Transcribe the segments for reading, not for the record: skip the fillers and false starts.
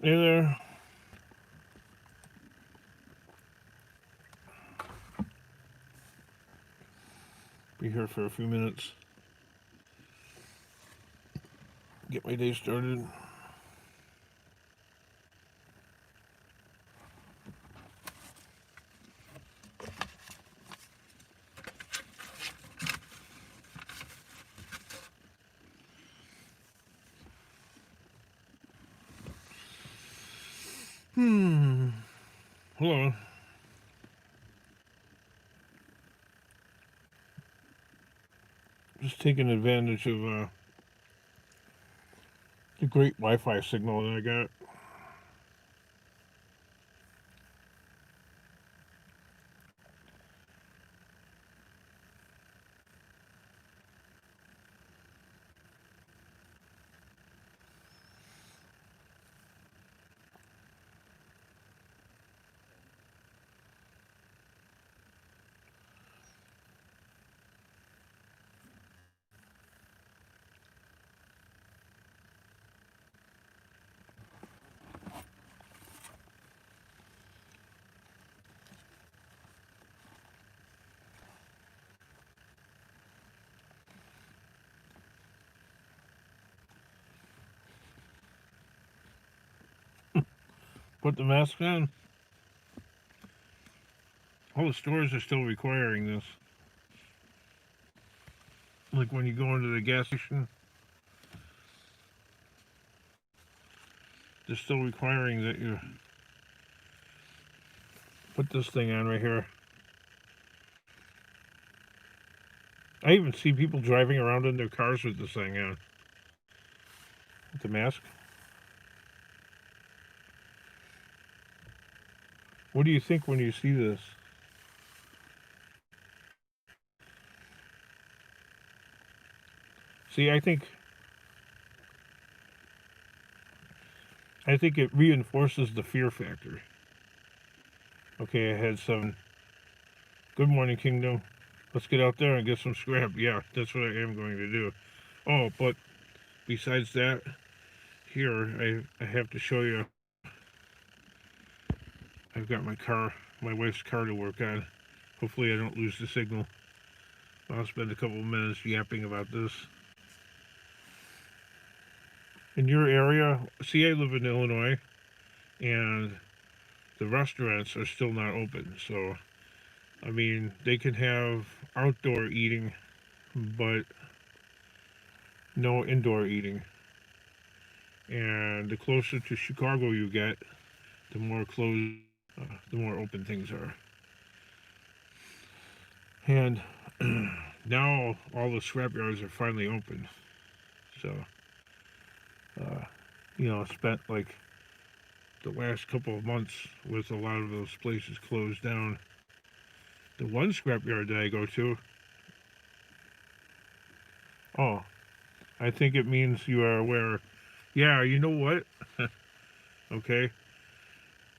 Hey there. Be here for a few minutes. Get my day started. Hmm. Hello. Just taking advantage of the great Wi-Fi signal that I got. Put the mask on. All the stores are still requiring this. Like when you go into the gas station, they're still requiring that you put this thing on right here. I even see people driving around in their cars with this thing on. With the mask. What do you think when you see this? See, I think it reinforces the fear factor. Okay, I had some. Good morning, Kingdom. Let's get out there and get some scrap. Yeah, that's what I am going to do. Oh, but besides that, here I have to show you. I've got my wife's car to work on. Hopefully, I don't lose the signal. I'll spend a couple of minutes yapping about this. In your area, see, I live in Illinois, and the restaurants are still not open. So, I mean, they can have outdoor eating, but no indoor eating. And the closer to Chicago you get, the more closed, the more open things are. And now all the scrapyards are finally open. So, uh, I spent like the last couple of months with a lot of those places closed down. The one scrapyard that I go to, oh, I think it means you are aware. Yeah, you know what? Okay,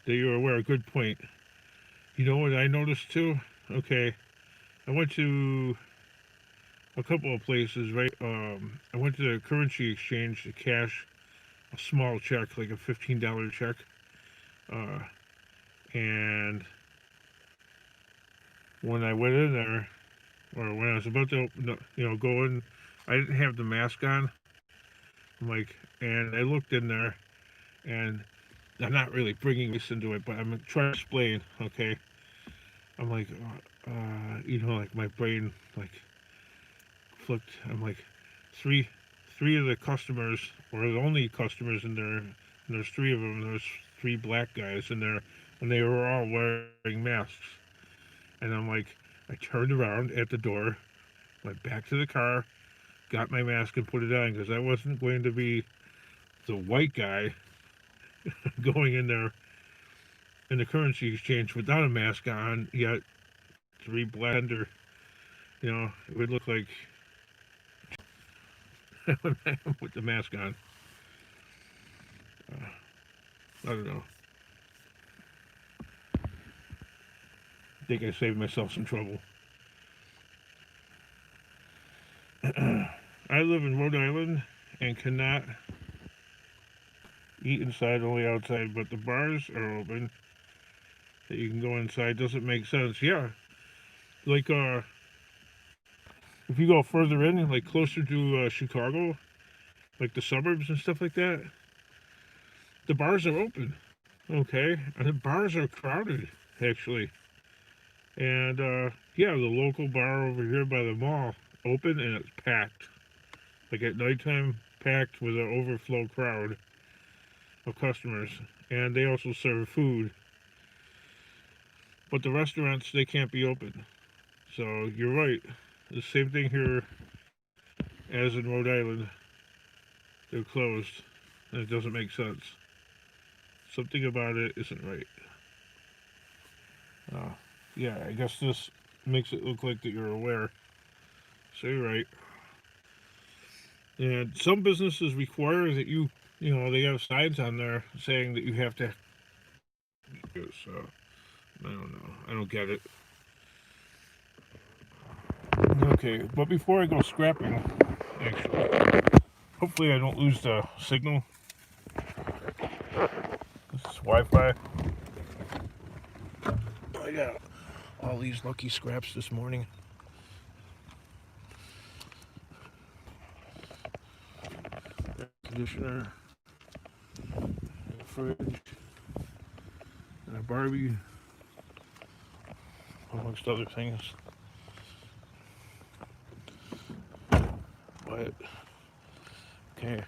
that you're aware. Good point. You know what I noticed too? Okay, I went to a couple of places, right? I went to the currency exchange to cash a small check, like a $15 check. Uh, and when I went in there, or when I was about to, go in, I didn't have the mask on. I'm like, and I looked in there, and I'm not really bringing this into it, but I'm trying to explain. Okay, I'm like, like my brain like flipped. I'm like, three, three of the customers, or the only customers in there, and there's three of them. There's three black guys in there, and they were all wearing masks. And I'm like, I turned around at the door, went back to the car, got my mask and put it on because I wasn't going to be the white guy going in there in the currency exchange without a mask on. Yet three black under, it would look like with the mask on. Uh, I don't know. I think I saved myself some trouble. I live in Rhode Island and cannot eat inside, only outside, but the bars are open that you can go inside. Doesn't make sense. Yeah, like if you go further in, like closer to Chicago, like the suburbs and stuff like that, the bars are open. Okay, and the bars are crowded actually. And yeah, the local bar over here by the mall open and it's packed. Like at nighttime, packed with an overflow crowd of customers. And they also serve food. But the restaurants, they can't be open. So you're right. The same thing here as in Rhode Island. They're closed. And it doesn't make sense. Something about it isn't right. Uh, yeah, I guess this makes it look like that you're aware. So you're right. And some businesses require that they have signs on there saying that you have to. So I don't know. I don't get it. Okay, but before I go scrapping, actually, hopefully I don't lose the signal. This is Wi-Fi. I got all these lucky scraps this morning. Air conditioner, and a fridge, and a Barbie, amongst other things. But okay.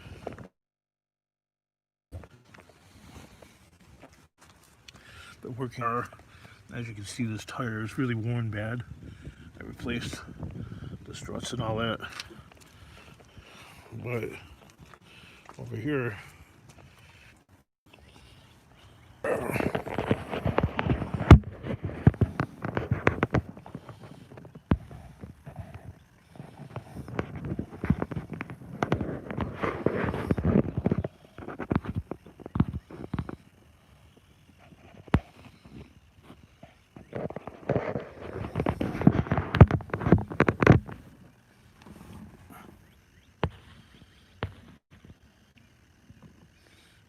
Been working hard. As you can see, this tire is really worn bad. I replaced the struts and all that. But over here,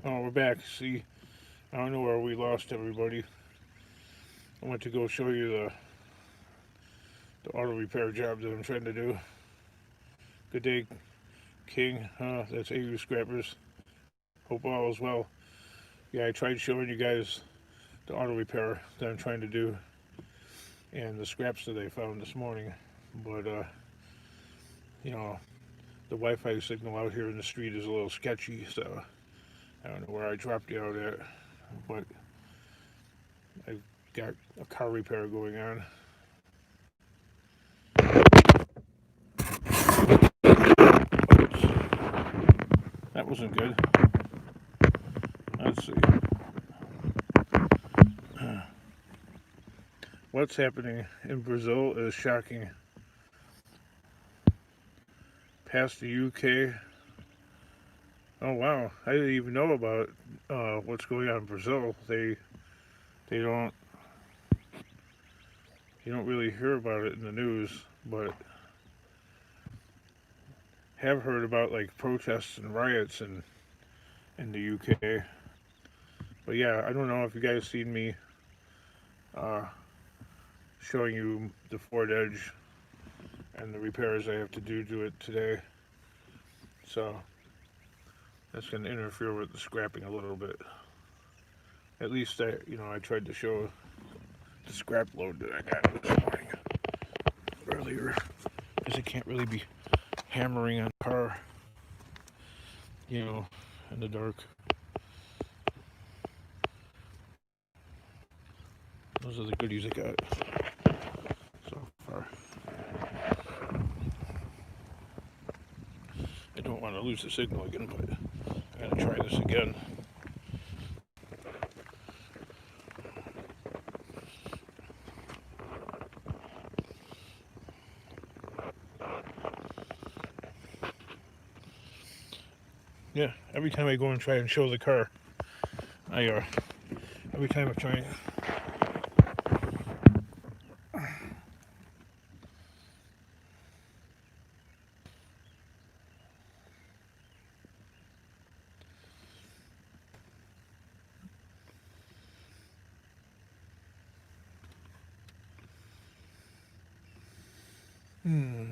oh, we're back. See, I don't know where we lost everybody. I went to go show you the auto repair job that I'm trying to do. Good day, King. That's AU Scrappers. Hope all is well. Yeah, I tried showing you guys the auto repair that I'm trying to do and the scraps that I found this morning. But, the Wi-Fi signal out here in the street is a little sketchy, so I don't know where I dropped you out at. But I've got a car repair going on. That wasn't good. Let's see. What's happening in Brazil is shocking. Past the UK. Oh wow, I didn't even know about what's going on in Brazil. They don't you don't really hear about it in the news, but have heard about like protests and riots in the UK. But yeah, I don't know if you guys seen me showing you the Ford Edge and the repairs I have to do to it today. So that's going to interfere with the scrapping a little bit. At least I tried to show the scrap load that I got this morning earlier, because I can't really be hammering on the car, in the dark. Those are the goodies I got so far. I don't want to lose the signal again, but I gotta try this again. Yeah, every time I go and try and show the car, every time I try. Hmm.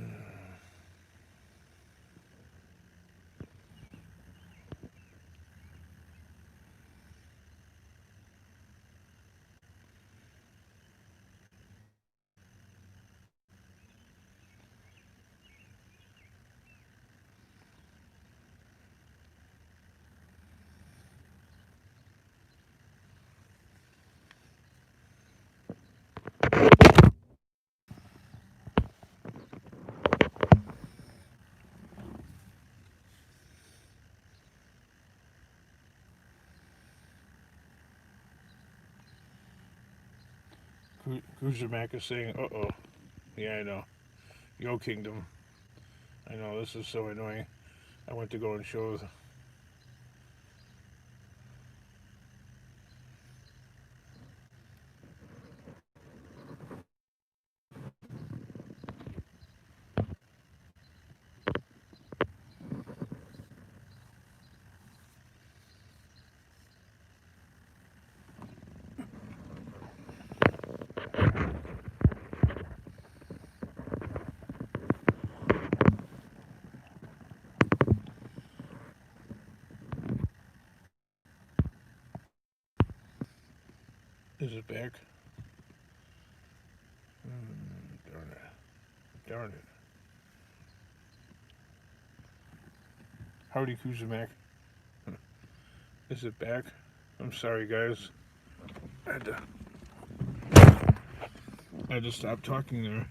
Cruiser Mac is saying, "Uh oh." Yeah, I know. Yo, Kingdom. I know this is so annoying. I went to go and show. Is it back? Darn it. Darn it. Howdy, Cruiser Mac. Is it back? I'm sorry, guys. I had to, I had to stop talking there.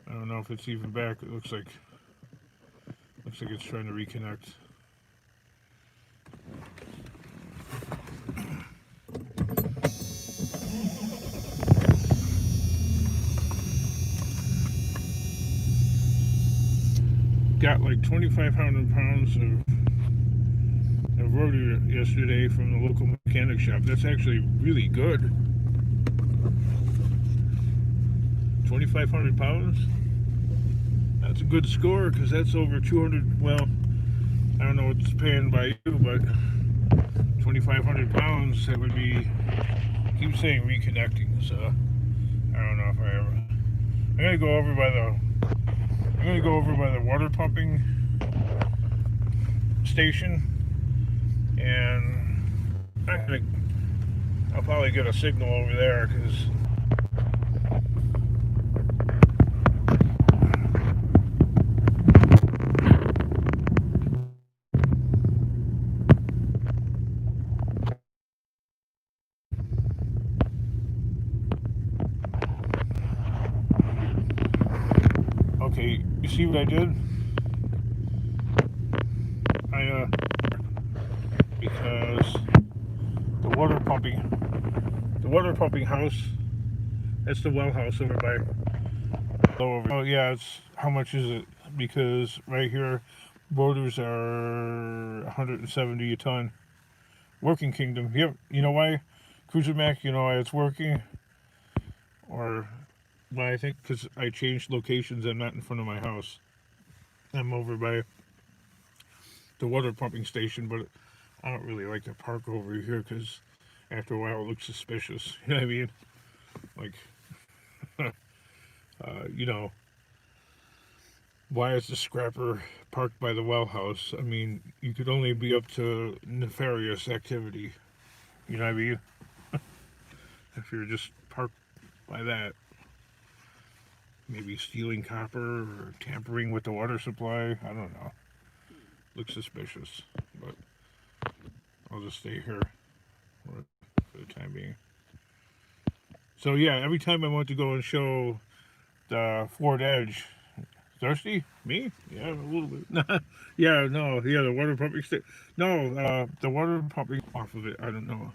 I don't know if it's even back. It looks like it's trying to reconnect. Got like 2,500 pounds of rotor yesterday from the local mechanic shop. That's actually really good. 2,500 pounds? That's a good score because that's over 200. Well, I don't know what's paying by you, but 2,500 pounds, that would be. Keep saying reconnecting, so I don't know if I ever. I'm gonna go over by the. I'm gonna go over by the water pumping station, and I'll probably get a signal over there because. Okay, you see what I did? Because the water pumping house, that's the well house over by. Oh yeah, it's how much is it? Because right here, rotors are 170 a ton. Working Kingdom. Yep. You know why? Cruiser Mac. You know why it's working? Or why I think because I changed locations. I'm not in front of my house. I'm over by the water pumping station, but I don't really like to park over here because after a while it looks suspicious. You know what I mean? Like, you know, why is the scrapper parked by the well house? I mean, you could only be up to nefarious activity. You know what I mean? If you're just parked by that, maybe stealing copper or tampering with the water supply. I don't know. Looks suspicious, but I'll just stay here for the time being. So yeah, every time I want to go and show the Ford Edge, thirsty? Me? Yeah, a little bit. Yeah, no, yeah, the water pumping No, the water pumping off of it. I don't know.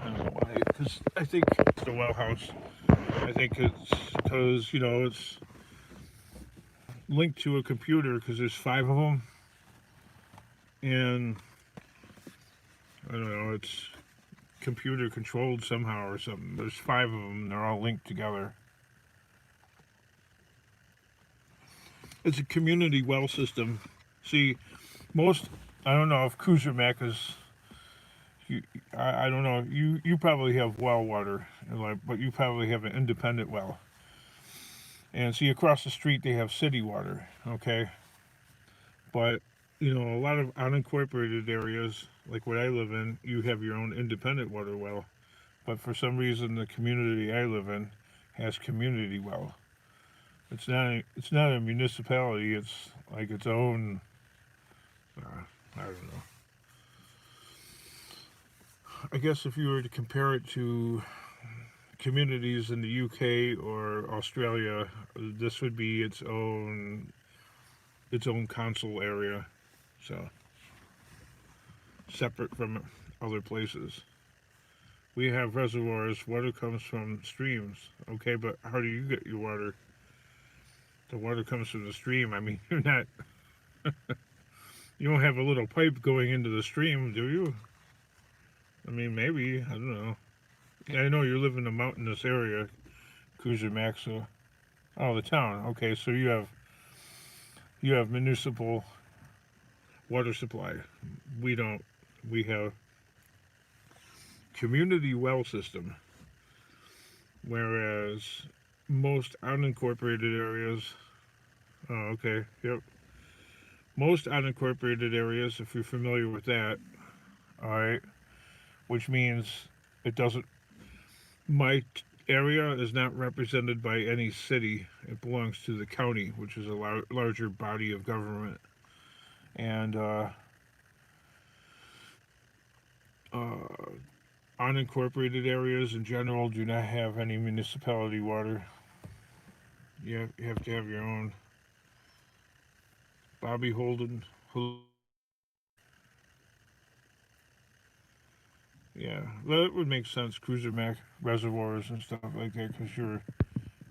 I don't know why. Because I think it's the well house. I think it's because it's linked to a computer because there's five of them, and I don't know. It's computer controlled somehow or something. There's five of them. They're all linked together. It's a community well system. See, I don't know if Cruiser Mac is. I don't know. You probably have well water, but you probably have an independent well. And see, across the street they have city water, okay? But, a lot of unincorporated areas, like what I live in, you have your own independent water well. But for some reason, the community I live in has community well. It's not a municipality. It's like its own. I don't know. I guess if you were to compare it to communities in the UK or Australia, this would be its own council area. So separate from other places. We have reservoirs. Water comes from streams. Okay, but how do you get your water? The water comes from the stream. I mean, you don't have a little pipe going into the stream, do you? I mean, maybe. I don't know. I know you live in a mountainous area, Cruiser Max. Oh, the town. Okay, so you have municipal water supply. We don't. We have community well system, whereas most unincorporated areas. Oh, okay. Yep. Most unincorporated areas, if you're familiar with that, all right, which means it doesn't. My area is not represented by any city. It belongs to the county, which is a larger body of government. And uh, unincorporated areas in general do not have any municipality water. You have to have your own. Bobby Holden. Yeah, that would make sense. Cruiser Mac reservoirs and stuff like that because you're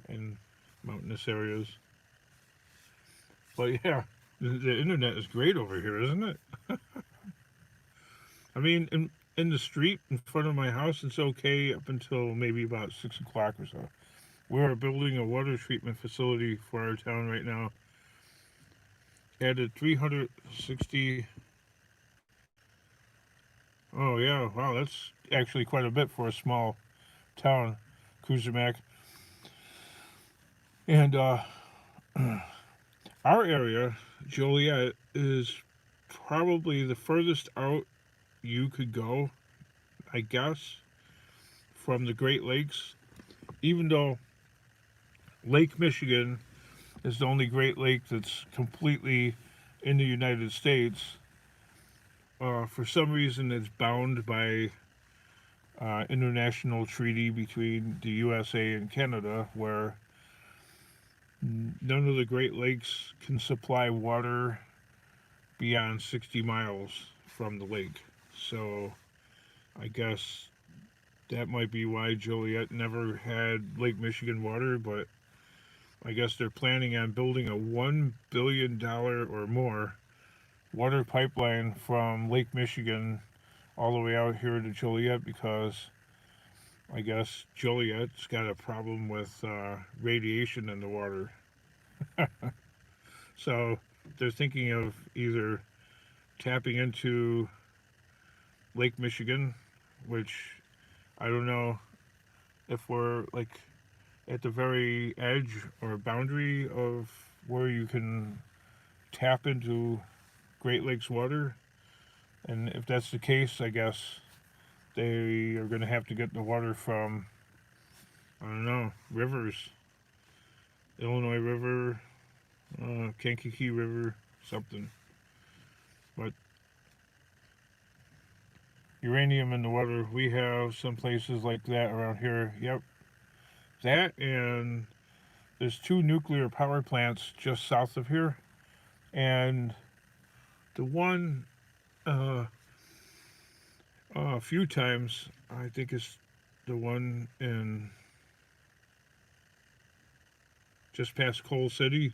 in mountainous areas. But yeah, the internet is great over here, isn't it? I mean, in the street in front of my house, it's okay up until maybe about 6 o'clock or so. We're building a water treatment facility for our town right now. Added 360. Oh yeah, wow, that's actually quite a bit for a small town, Cruiser Mac. And our area, Joliet, is probably the furthest out you could go, I guess, from the Great Lakes. Even though Lake Michigan is the only Great Lake that's completely in the United States, for some reason it's bound by international treaty between the USA and Canada, where none of the Great Lakes can supply water beyond 60 miles from the lake. So I guess that might be why Joliet never had Lake Michigan water, but I guess they're planning on building a $1 billion or more water pipeline from Lake Michigan all the way out here to Joliet because I guess Joliet's got a problem with radiation in the water. So they're thinking of either tapping into Lake Michigan, which I don't know if we're like at the very edge or boundary of where you can tap into Great Lakes water. And if that's the case, I guess they are going to have to get the water from, I don't know, rivers. Illinois River, Kankakee River, something. But uranium in the water, we have some places like that around here. Yep. That and there's two nuclear power plants just south of here. And the one, uh, a few times, I think it's the one in just past Coal City.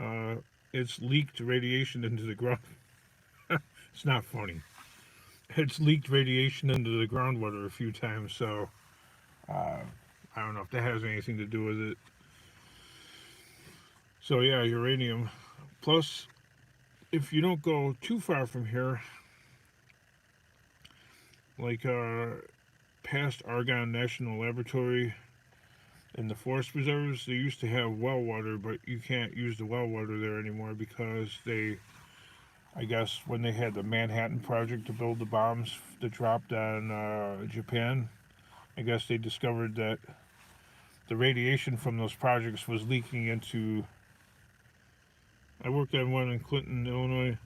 Uh, it's leaked radiation into the ground. It's not funny. It's leaked radiation into the groundwater a few times, so uh, I don't know if that has anything to do with it. So yeah, uranium. Plus, if you don't go too far from here, like past Argonne National Laboratory, in the forest preserves, they used to have well water, but you can't use the well water there anymore because they, I guess, when they had the Manhattan Project to build the bombs that dropped on Japan, I guess they discovered that the radiation from those projects was leaking into. I worked on one in Clinton, Illinois.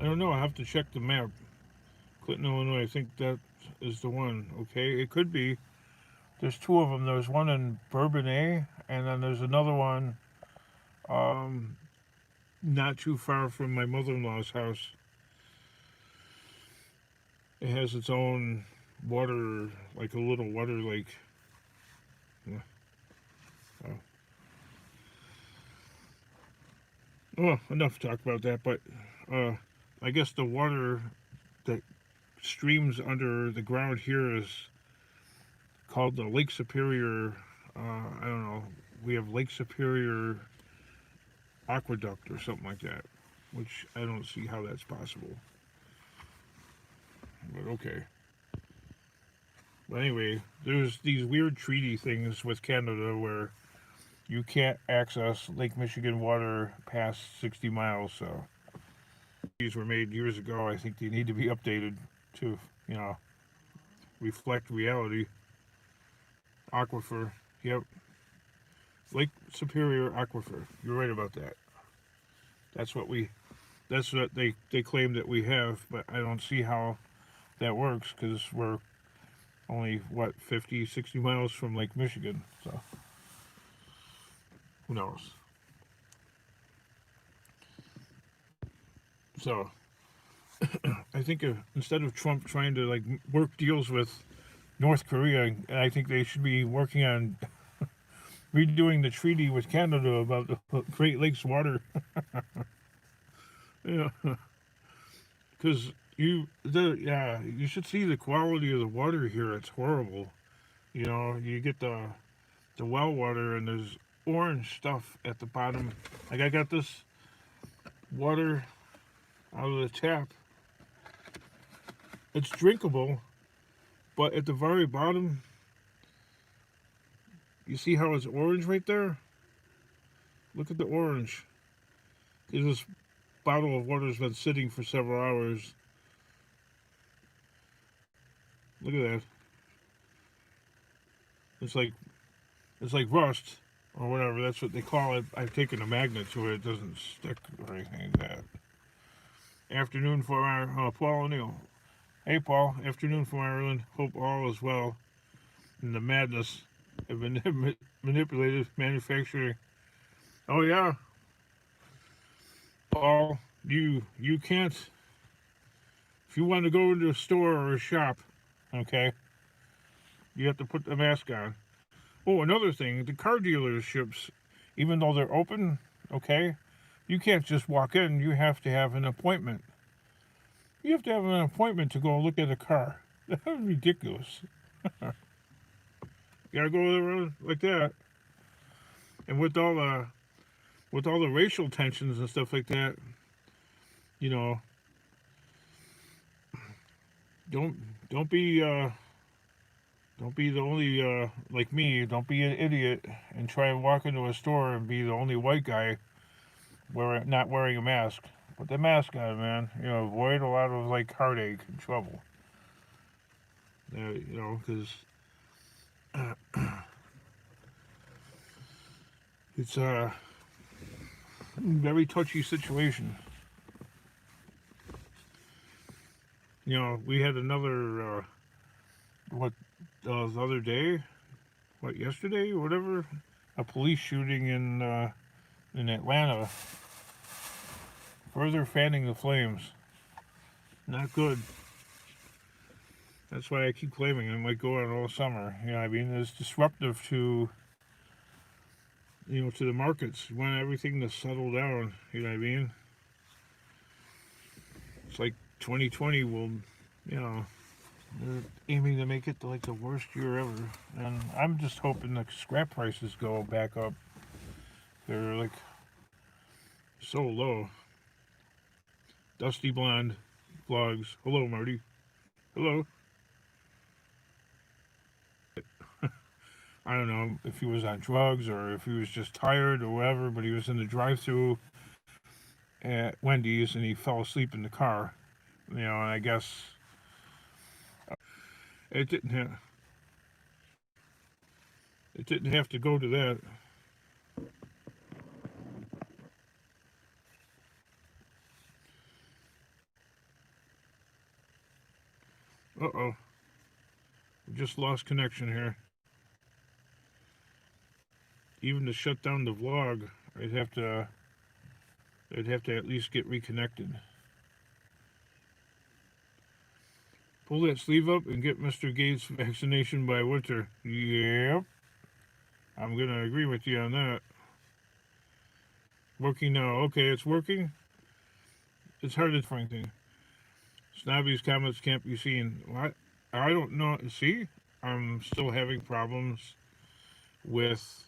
I don't know. I have to check the map. Clinton, Illinois. I think that is the one. Okay, it could be. There's two of them. There's one in Bourbonnais, and then there's another one um, not too far from my mother-in-law's house. It has its own water, like a little water lake. Yeah. Oh, enough to talk about that. But uh, I guess the water that streams under the ground here is called the Lake Superior. I don't know. We have Lake Superior Aqueduct or something like that, which I don't see how that's possible. But okay. But anyway, there's these weird treaty things with Canada where you can't access Lake Michigan water past 60 miles. So these were made years ago. I think they need to be updated to, you know, reflect reality. Aquifer. Yep. Lake Superior Aquifer. You're right about that. That's what we. That's what they claim that we have, but I don't see how that works because we're only what 50, 60 miles from Lake Michigan. So who knows? So I think instead of Trump trying to like work deals with North Korea, I think they should be working on redoing the treaty with Canada about the Great Lakes water. Yeah, because you should see the quality of the water here. It's horrible. You know, you get the well water and there's orange stuff at the bottom. Like I got this water out of the tap. It's drinkable, but at the very bottom, you see how it's orange right there? Look at the orange. This bottle of water's been sitting for several hours. Look at that. It's like rust or whatever. That's what they call it. I've taken a magnet to it. It doesn't stick or anything like that. Afternoon for our Paul O'Neill. Hey Paul. Afternoon from Ireland. Hope all is well in the madness of manipulated manufacturing. Oh yeah, Paul. You can't. If you want to go into a store or a shop, okay, you have to put the mask on. Oh, another thing, the car dealerships, even though they're open, okay, you can't just walk in. You have to have an appointment. You have to have an appointment to go look at a car. That's ridiculous. You gotta go around like that. And with all the racial tensions and stuff like that, you know, don't don't be don't be the only like me. Don't be an idiot and try and walk into a store and be the only white guy not wearing a mask. Put the mask on, man. You know, avoid a lot of like heartache and trouble. You know, because it's a very touchy situation. You know, we had another the other day, yesterday or whatever, a police shooting in Atlanta. Further fanning the flames. Not good. That's why I keep claiming it might go on all summer. You know, I mean, it's disruptive to to the markets. You want everything to settle down. You know what I mean? It's like 2020 will, you know, they're aiming to make it to like the worst year ever. And I'm just hoping the scrap prices go back up. They're like so low. Dusty Blonde vlogs. Hello, Marty. Hello. I don't know if he was on drugs or if he was just tired or whatever, but he was in the drive-through at Wendy's and he fell asleep in the car. You know, and I guess it didn't have it didn't have to go to that. Uh-oh, we just lost connection here. Even to shut down the vlog, I'd have to at least get reconnected. Pull that sleeve up and get Mr. Gates vaccination by winter. Yep, I'm gonna agree with you on that. Working now. Okay, it's working. It's hard to find thing. Snobby's comments can't be seen. What? I don't know. See, I'm still having problems with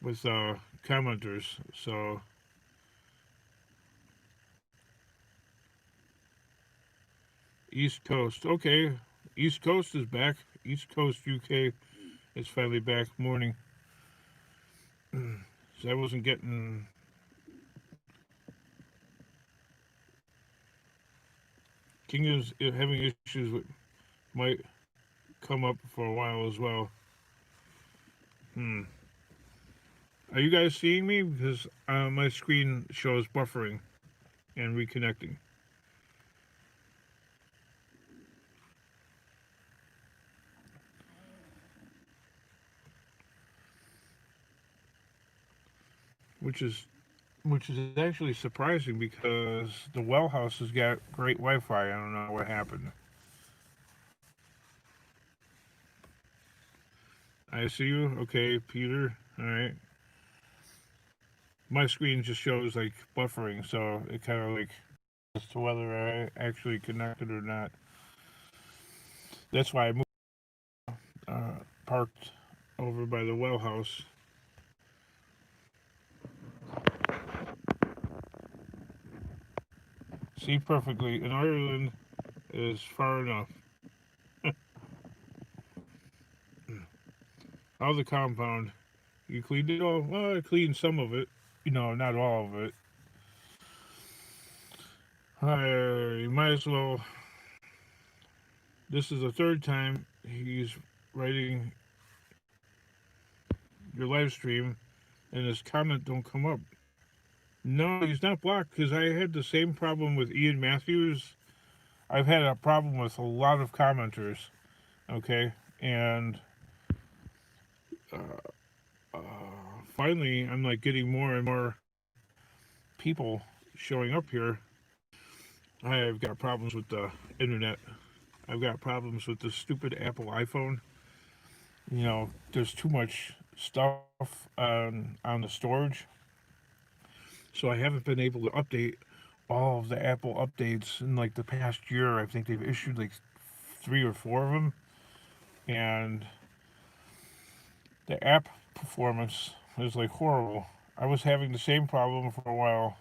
commenters. So East Coast. Okay, East Coast is back. East Coast UK is finally back. Morning. So I wasn't getting. King is having issues with might come up for a while as well. Hmm. Are you guys seeing me? Because my screen shows buffering and reconnecting. Which is actually surprising because the well house has got great Wi-Fi. I don't know what happened. I see you. Okay, Peter. All right. My screen just shows like buffering, so it kind of like as to whether I actually connected or not. That's why I moved, parked over by the well house. See perfectly. In Ireland is far enough. How's the compound? You cleaned it all? Well, I cleaned some of it. You know, not all of it. You might as well. This is the third time he's writing your live stream, and his comment don't come up. No, he's not blocked because I had the same problem with Ian Matthews. I've had a problem with a lot of commenters. Okay, and uh, uh, finally, I'm like getting more and more people showing up here. I've got problems with the internet. I've got problems with the stupid Apple iPhone. You know, there's too much stuff on the storage, so I haven't been able to update all of the Apple updates in like the past year. I think they've issued like 3 or 4 of them, and the app performance is like horrible. I was having the same problem for a while.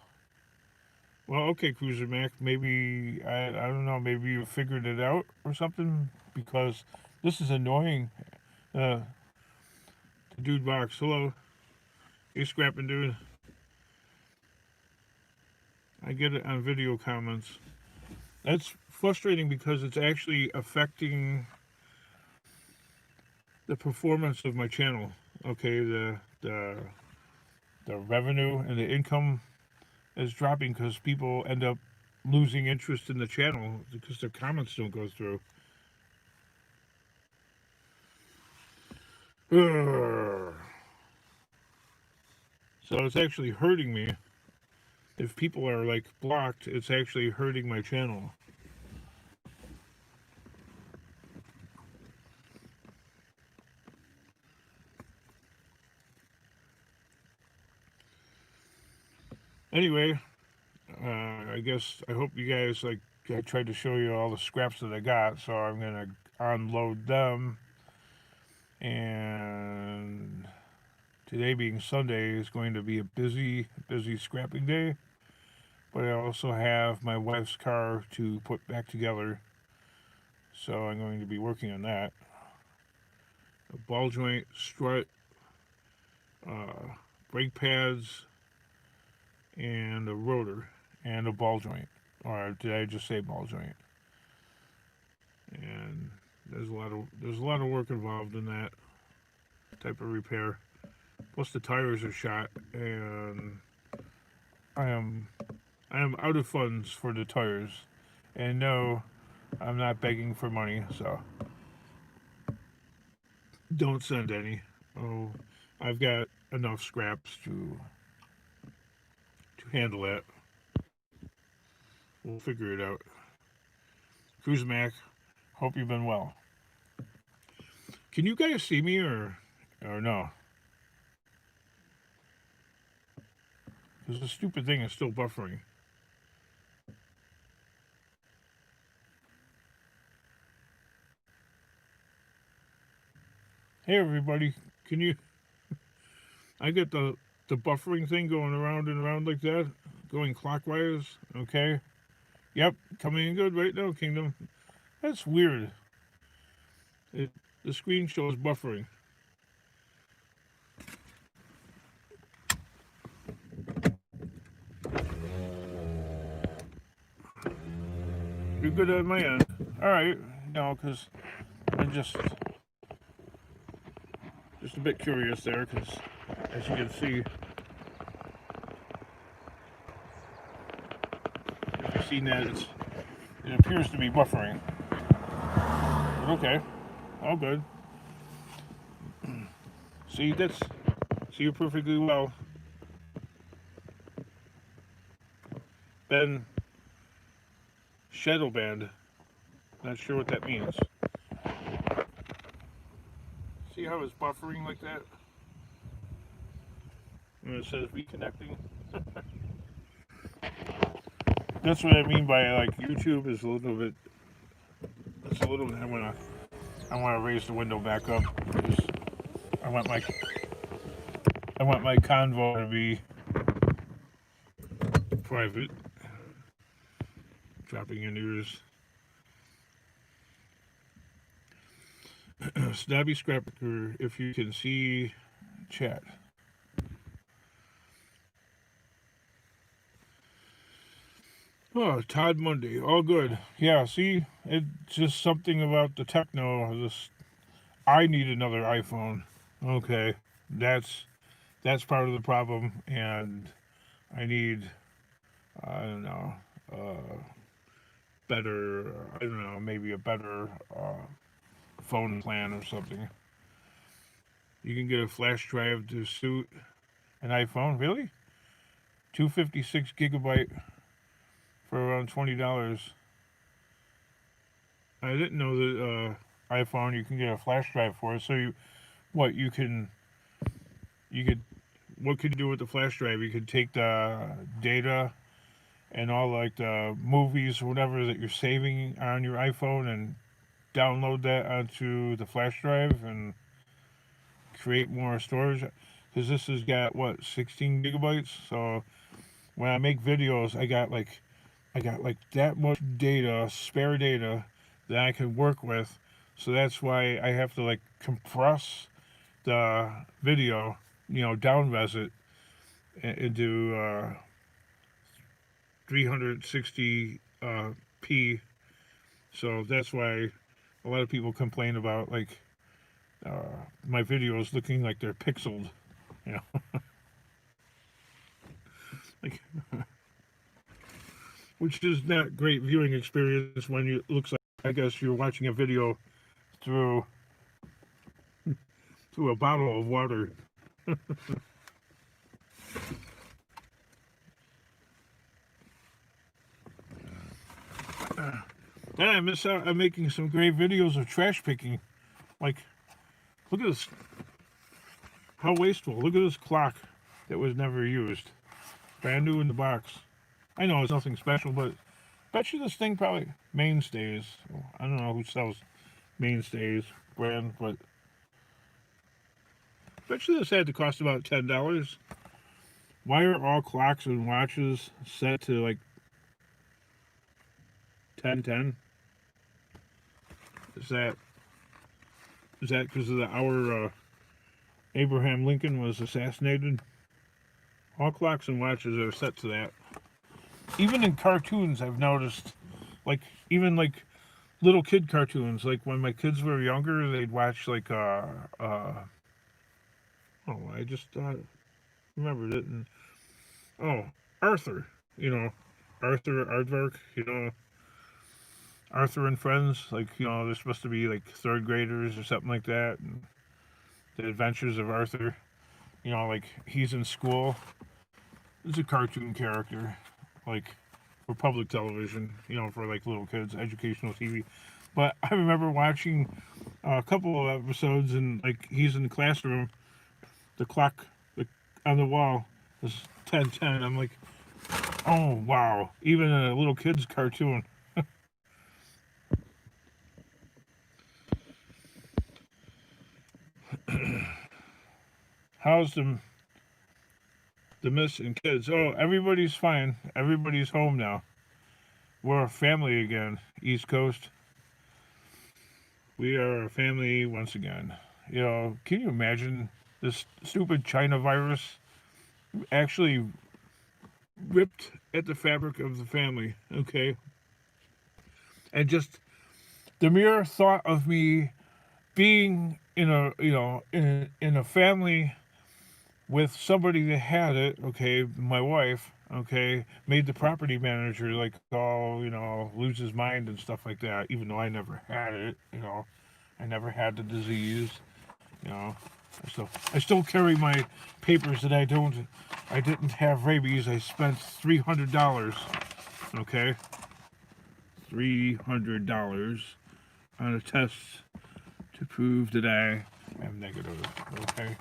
Well, okay, Cruiser Mac, maybe I don't know, maybe you figured it out or something because this is annoying. Uh, the dude box, hello, you scrapping dude. I get it on video comments. That's frustrating because it's actually affecting the performance of my channel. Okay, the revenue and the income is dropping because people end up losing interest in the channel because their comments don't go through. So it's actually hurting me. If people are like blocked, it's actually hurting my channel. Anyway, I guess I hope you guys like. I tried to show you all the scraps that I got, so I'm gonna unload them. And today being Sunday is going to be a busy scrapping day. But I also have my wife's car to put back together, so I'm going to be working on that. a ball joint, strut, uh, brake pads, and a rotor, and a ball joint. Or did I just say ball joint? And there's a lot of work involved in that type of repair. Plus the tires are shot, and I am I am out of funds for the tires. And no, I'm not begging for money, so don't send any. Oh, I've got enough scraps to handle that. We'll figure it out. Cruise Mac, hope you've been well. Can you guys see me or no? Because the stupid thing is still buffering. Hey everybody, can you? I get the buffering thing going around and around like that, going clockwise. Okay. Yep, coming in good right now, Kingdom. That's weird. The screen shows buffering. You're good at my end. All right. No, because I'm just a bit curious there, because as you can see, if you've seen that, it appears to be buffering. But okay, all good. See, you perfectly well. Ben Shadow Band. Not sure what that means. See how it's buffering like that? And it says reconnecting. That's what I mean by like YouTube is a little bit. It's a little. I wanna raise the window back up because I want my convo to be private. Dropping in ears. Snobby Scrapper, if you can see chat. Oh, Todd Monday, all good. Yeah, see, it's just something about the techno. I need another iPhone. Okay, that's part of the problem, and I need, I don't know, better. I don't know, maybe a better phone plan or something. You can get a flash drive to suit an iPhone, really? 256 gigabyte for around $20. I didn't know that iPhone you can get a flash drive for it. So what could you do with the flash drive? You could take the data and all like the movies or whatever that you're saving on your iPhone and download that onto the flash drive and create more storage. Because this has got 16 gigabytes. So when I make videos, I got like that much data, spare data, that I can work with. So that's why I have to like compress the video, down res it into 360 p. So that's why a lot of people complain about like my videos looking like they're pixeled, you know, like. Which is not great viewing experience when it looks like, I guess, you're watching a video through a bottle of water. Then I miss out on making some great videos of trash picking. Like, look at this. How wasteful. Look at this clock that was never used. Brand new in the box. I know it's nothing special, but bet you this thing probably Mainstays. I don't know who sells Mainstays brand, but bet you this had to cost about $10. Why are all clocks and watches set to like 1010? Is that Is that because of the hour Abraham Lincoln was assassinated? All clocks and watches are set to that. Even in cartoons, I've noticed, like even like little kid cartoons. Like when my kids were younger, they'd watch like oh, I just remembered it. And oh, Arthur, you know, Arthur Aardvark, Arthur and Friends. Like they're supposed to be like third graders or something like that. And the Adventures of Arthur. Like he's in school. It's a cartoon character, like for public television. For like little kids, educational TV. But I remember watching a couple of episodes, and like he's in the classroom, the clock on the wall is 10:10. I'm like, oh wow! Even a little kid's cartoon. How's the miss and kids? Oh, everybody's fine. Everybody's home now. We're a family again. East Coast. We are a family once again. Can you imagine this stupid China virus actually ripped at the fabric of the family? Okay. And just the mere thought of me being in a in a family with somebody that had it, okay, my wife, okay, made the property manager like lose his mind and stuff like that, even though I never had it. I never had the disease. you know I still carry my papers that I didn't have rabies. I spent $300, okay, $300 on a test to prove that I am negative. Okay,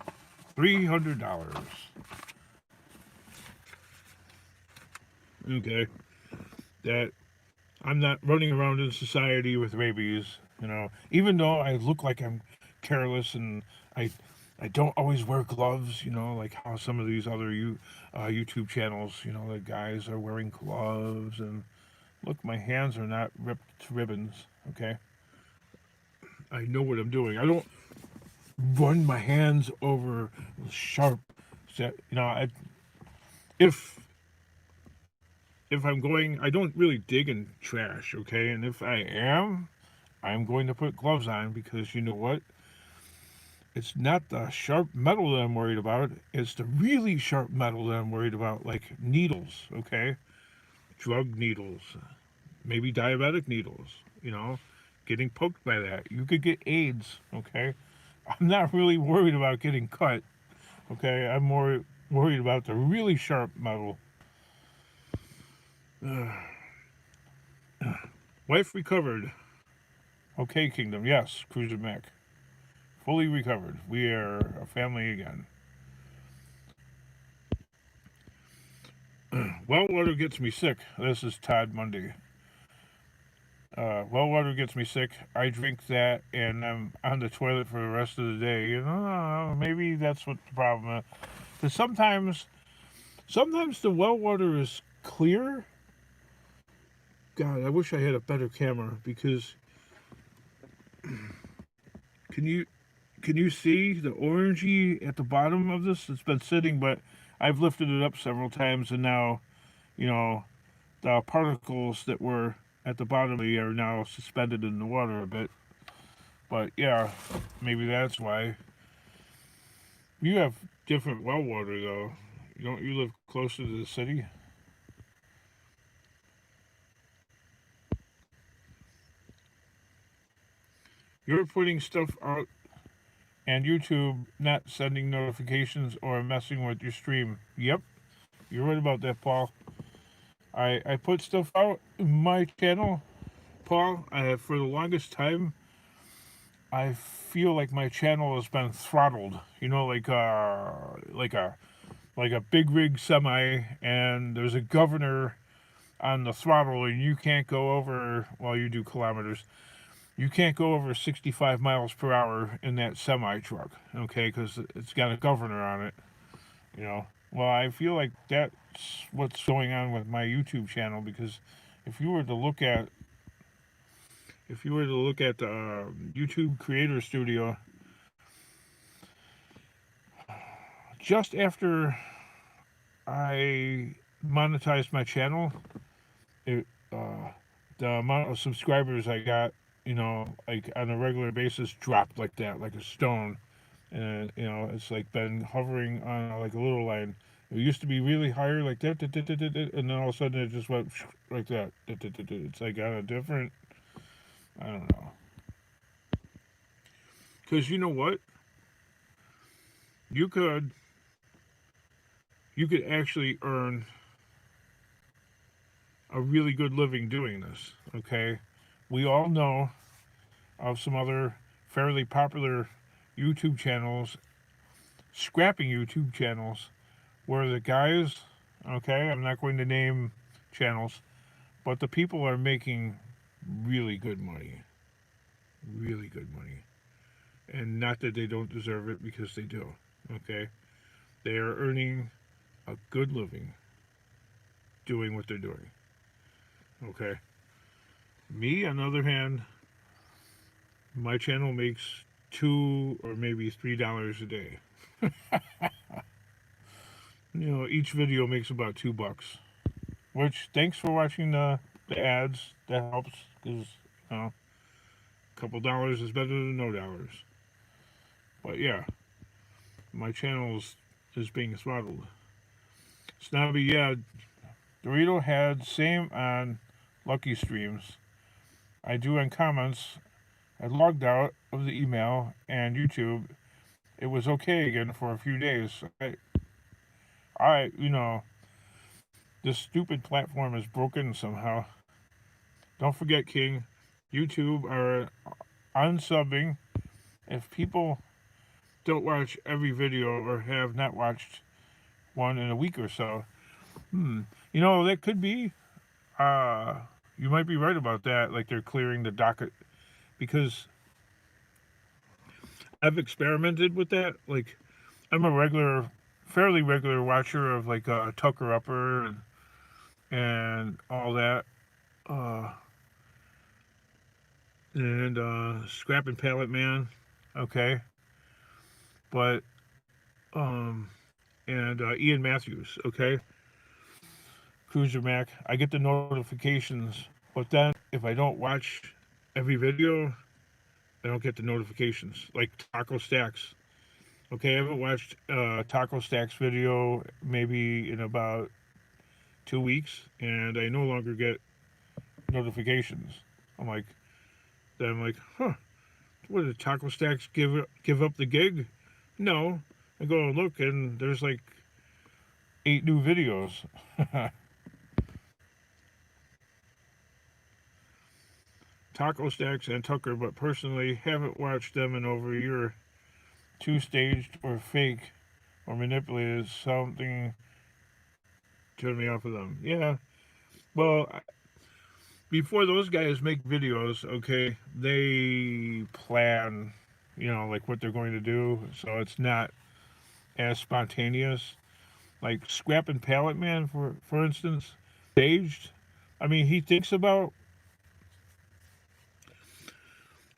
$300. Okay, that I'm not running around in society with rabies. Even though I look like I'm careless and I I don't always wear gloves. Like how some of these other YouTube channels, the guys are wearing gloves, and look, my hands are not ripped to ribbons. Okay, I know what I'm doing. I don't run my hands over sharp. If if I'm going, I don't really dig in trash. Okay, and if I am, I'm going to put gloves on, because you know what? It's not the sharp metal that I'm worried about. It's the really sharp metal that I'm worried about, like needles. Okay, drug needles, maybe diabetic needles. Getting poked by that, you could get AIDS. Okay, I'm not really worried about getting cut. Okay, I'm more worried about the really sharp metal. Wife recovered. Okay, Kingdom. Yes, Cruiser Mac. Fully recovered. We are a family again. Well water gets me sick. This is Todd Monday. Well water gets me sick. I drink that, and I'm on the toilet for the rest of the day. Maybe that's what the problem is. Because sometimes the well water is clear. God, I wish I had a better camera, because can you see the orangey at the bottom of this? It's been sitting, but I've lifted it up several times, and now, the particles that were at the bottom are now suspended in the water a bit. But yeah, maybe that's why. You have different well water though. Don't you live closer to the city? You're putting stuff out, and YouTube not sending notifications or messing with your stream. Yep, you're right about that, Paul. I put stuff out in my channel, Paul. For the longest time, I feel like my channel has been throttled. Like a big rig semi, and there's a governor on the throttle, and you can't go over. Well, you do kilometers. You can't go over 65 miles per hour in that semi truck, okay? Because it's got a governor on it. Well, I feel like that's what's going on with my YouTube channel, because if you were to look at the YouTube Creator Studio, just after I monetized my channel, it the amount of subscribers I got, like on a regular basis, dropped like that, like a stone. And it's like been hovering on like a little line. It used to be really higher, like that, and then all of a sudden it just went like that. It's like on a different, I don't know. Because you know what, you could you could actually earn a really good living doing this. Okay, we all know of some other fairly popular YouTube channels, scrapping YouTube channels, where the guys, okay, I'm not going to name channels, but the people are making really good money. Really good money. And not that they don't deserve it, because they do. Okay? They are earning a good living doing what they're doing. Okay? Me, on the other hand, my channel makes $2 or maybe $3 a day. Each video makes about $2. Which, thanks for watching the ads. That helps, because a couple dollars is better than no dollars. But yeah, my channel is being throttled. Snobby, yeah, Dorito had same on Lucky Streams. I do on comments. I logged out of the email and YouTube. It was okay again for a few days. This stupid platform is broken somehow. Don't forget, King, YouTube are unsubbing. If people don't watch every video or have not watched one in a week or so, that could be. You might be right about that. Like they're clearing the docket, because I've experimented with that. Like I'm a fairly regular watcher of like Tucker Upper and all that, uh, and Scrap and Pallet Man. Okay, but and Ian Matthews. Okay, Cruiser Mac. I get the notifications, but then if I don't watch every video, I don't get the notifications. Like Taco Stacks. Okay, I haven't watched Taco Stacks video maybe in about 2 weeks, and I no longer get notifications. I'm like, huh? What did Taco Stacks give up the gig? No. I go and look, and there's like 8 new videos. Taco Stacks and Tucker, but personally haven't watched them in over a year. Too staged or fake or manipulated. Something turned me off of them. Yeah. Well, before those guys make videos, okay, they plan, like what they're going to do, so it's not as spontaneous. Like Scrap and Pallet Man, for instance, staged. I mean, he thinks about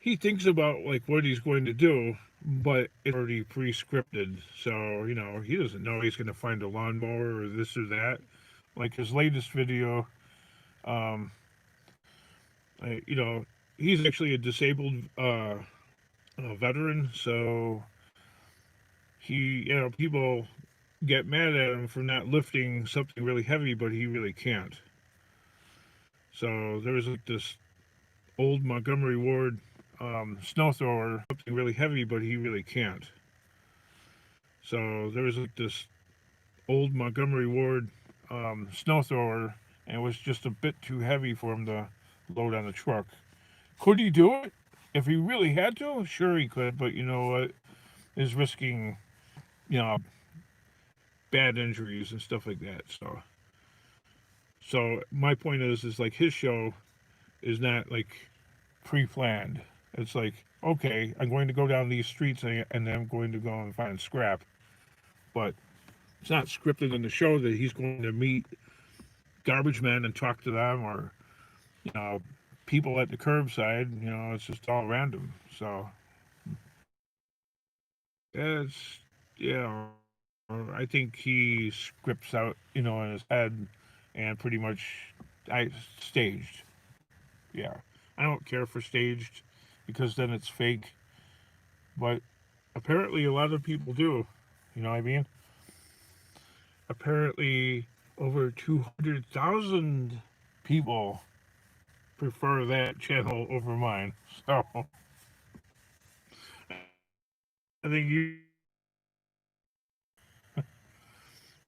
like what he's going to do, but it's already pre-scripted. So he doesn't know he's going to find a lawnmower or this or that. Like his latest video, um, I, you know, he's actually a disabled veteran, so people get mad at him for not lifting something really heavy, but he really can't. So there was like this old Montgomery Ward snow thrower, something really heavy, but he really can't. So there was like this old Montgomery Ward snow thrower, and it was just a bit too heavy for him to load on the truck. Could he do it? If he really had to, sure he could, but you know what? Is risking, you know, bad injuries and stuff like that. So my point is like his show is not like pre-planned. It's like, okay, I'm going to go down these streets and then I'm going to go and find scrap, but it's not scripted in the show that he's going to meet garbage men and talk to them, or people at the curbside. It's just all random. So it's, yeah, I think he scripts out, in his head, and pretty much I staged. Yeah, I don't care for staged because then it's fake. But apparently, a lot of people do. You know what I mean? Apparently, over 200,000 people prefer that channel over mine. So I think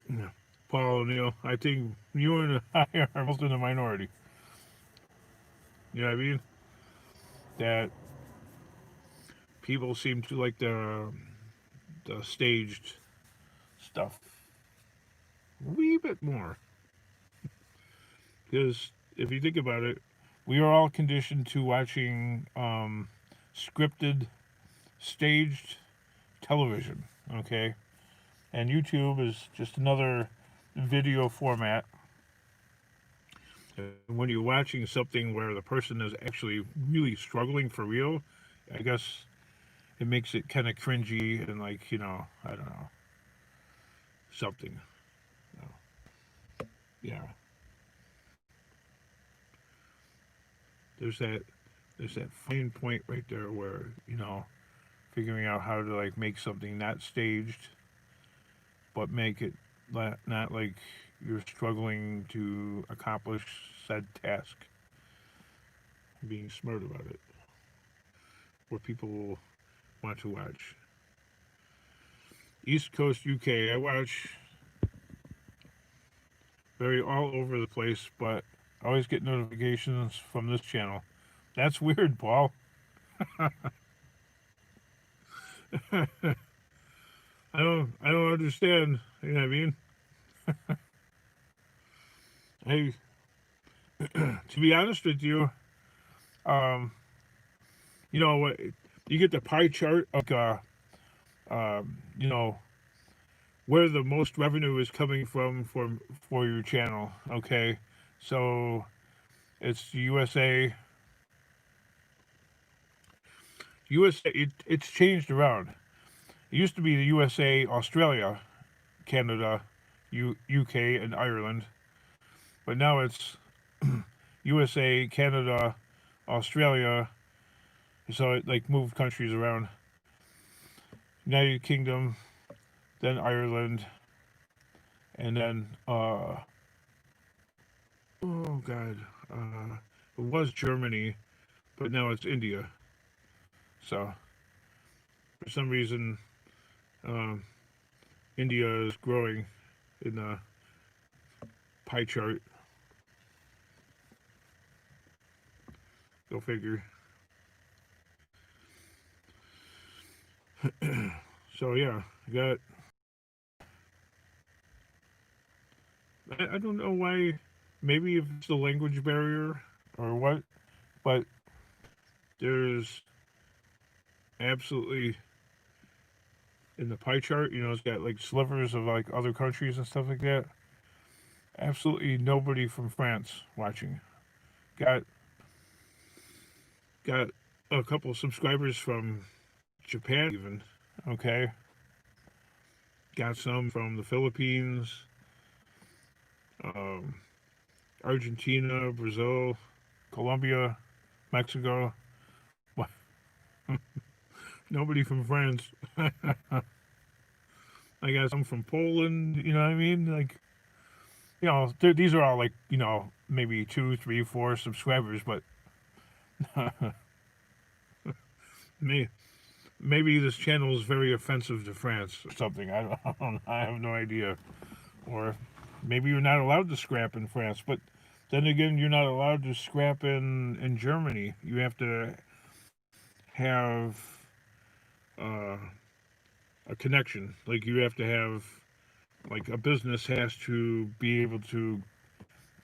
yeah, Paul O'Neill, I think you and I are both in the minority. You know what I mean? That people seem to like the staged stuff a wee bit more. Because if you think about it, we are all conditioned to watching scripted, staged television, okay? And YouTube is just another video format. And when you're watching something where the person is actually really struggling for real, I guess it makes it kind of cringy and like, I don't know, something. So, yeah. There's that there's that fine point right there where, figuring out how to like make something not staged but make it not like you're struggling to accomplish said task. Being smart about it, where people will want to watch. East Coast UK, I watch very all over the place, but I always get notifications from this channel. That's weird, Paul. I don't understand. You know what I mean? Hey, to be honest with you, um, what you get the pie chart of you know where the most revenue is coming from for your channel. Okay, so it's USA. USA. It's changed around. It used to be the USA, Australia, Canada, UK, and Ireland, but now it's USA, Canada, Australia. So it like moved countries around. United Kingdom, then Ireland, and then oh god, it was Germany, but now it's India. So for some reason, um, India is growing in the pie chart. Go figure. So yeah, I got. I don't know why. Maybe if it's the language barrier or what, but there's absolutely in the pie chart. It's got like slivers of like other countries and stuff like that. Absolutely nobody from France watching. Got got a couple subscribers from Japan even. Okay. Got some from the Philippines, um, Argentina, Brazil, Colombia, Mexico. Nobody from France. I got some from Poland. You know what I mean? Like, these are all like, maybe 2, 3, 4 subscribers, but me, maybe this channel is very offensive to France or something. I have no idea. Or maybe you're not allowed to scrap in France, but then again, you're not allowed to scrap in Germany. You have to have uh, a connection. Like you have to have like a business has to be able to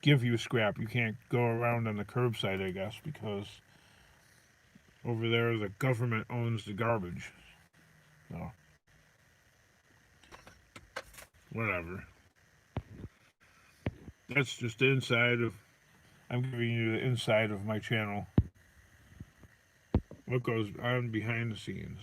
give you scrap. You can't go around on the curbside, I guess, because over there the government owns the garbage. So whatever. That's just the inside of. I'm giving you the inside of my channel. What goes on behind the scenes.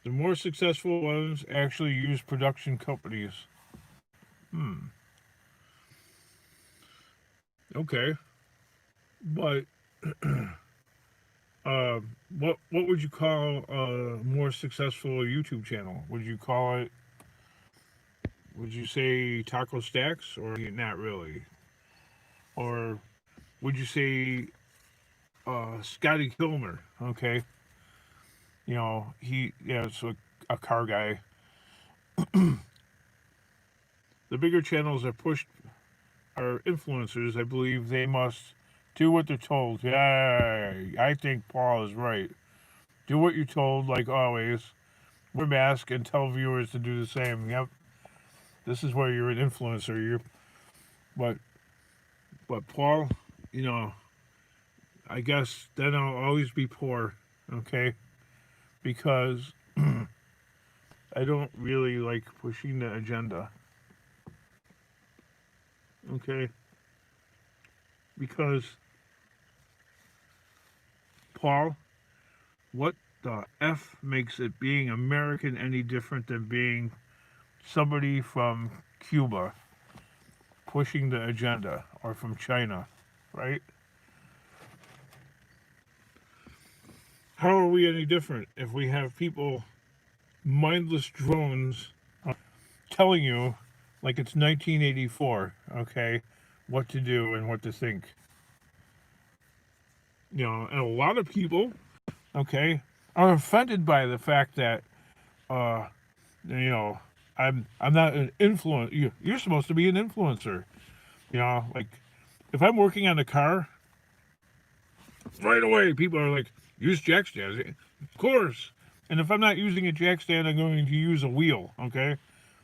The more successful ones actually use production companies. Okay, but uh, what would you call a more successful YouTube channel? Would you call it? Would you say Taco Stacks, or not really? Or would you say Scotty Kilmer? Okay, it's a car guy. The bigger channels are pushed are influencers. I believe they must do what they're told. Yeah, I think Paul is right. Do what you're told, like always. Wear a mask and tell viewers to do the same. Yep, this is where you're an influencer. But but Paul, you know, I guess then I'll always be poor. Okay, because I don't really like pushing the agenda. Okay, because Paul, what the F makes it being American any different than being somebody from Cuba pushing the agenda or from China, right? How are we any different if we have people, mindless drones, telling you, like it's 1984, okay, what to do and what to think? And a lot of people, okay, are offended by the fact that, uh, you know, I'm not an influencer. You're supposed to be an influencer. Like if I'm working on a car, right away people are like, use jack stands. Of course. And if I'm not using a jack stand, I'm going to use a wheel, okay?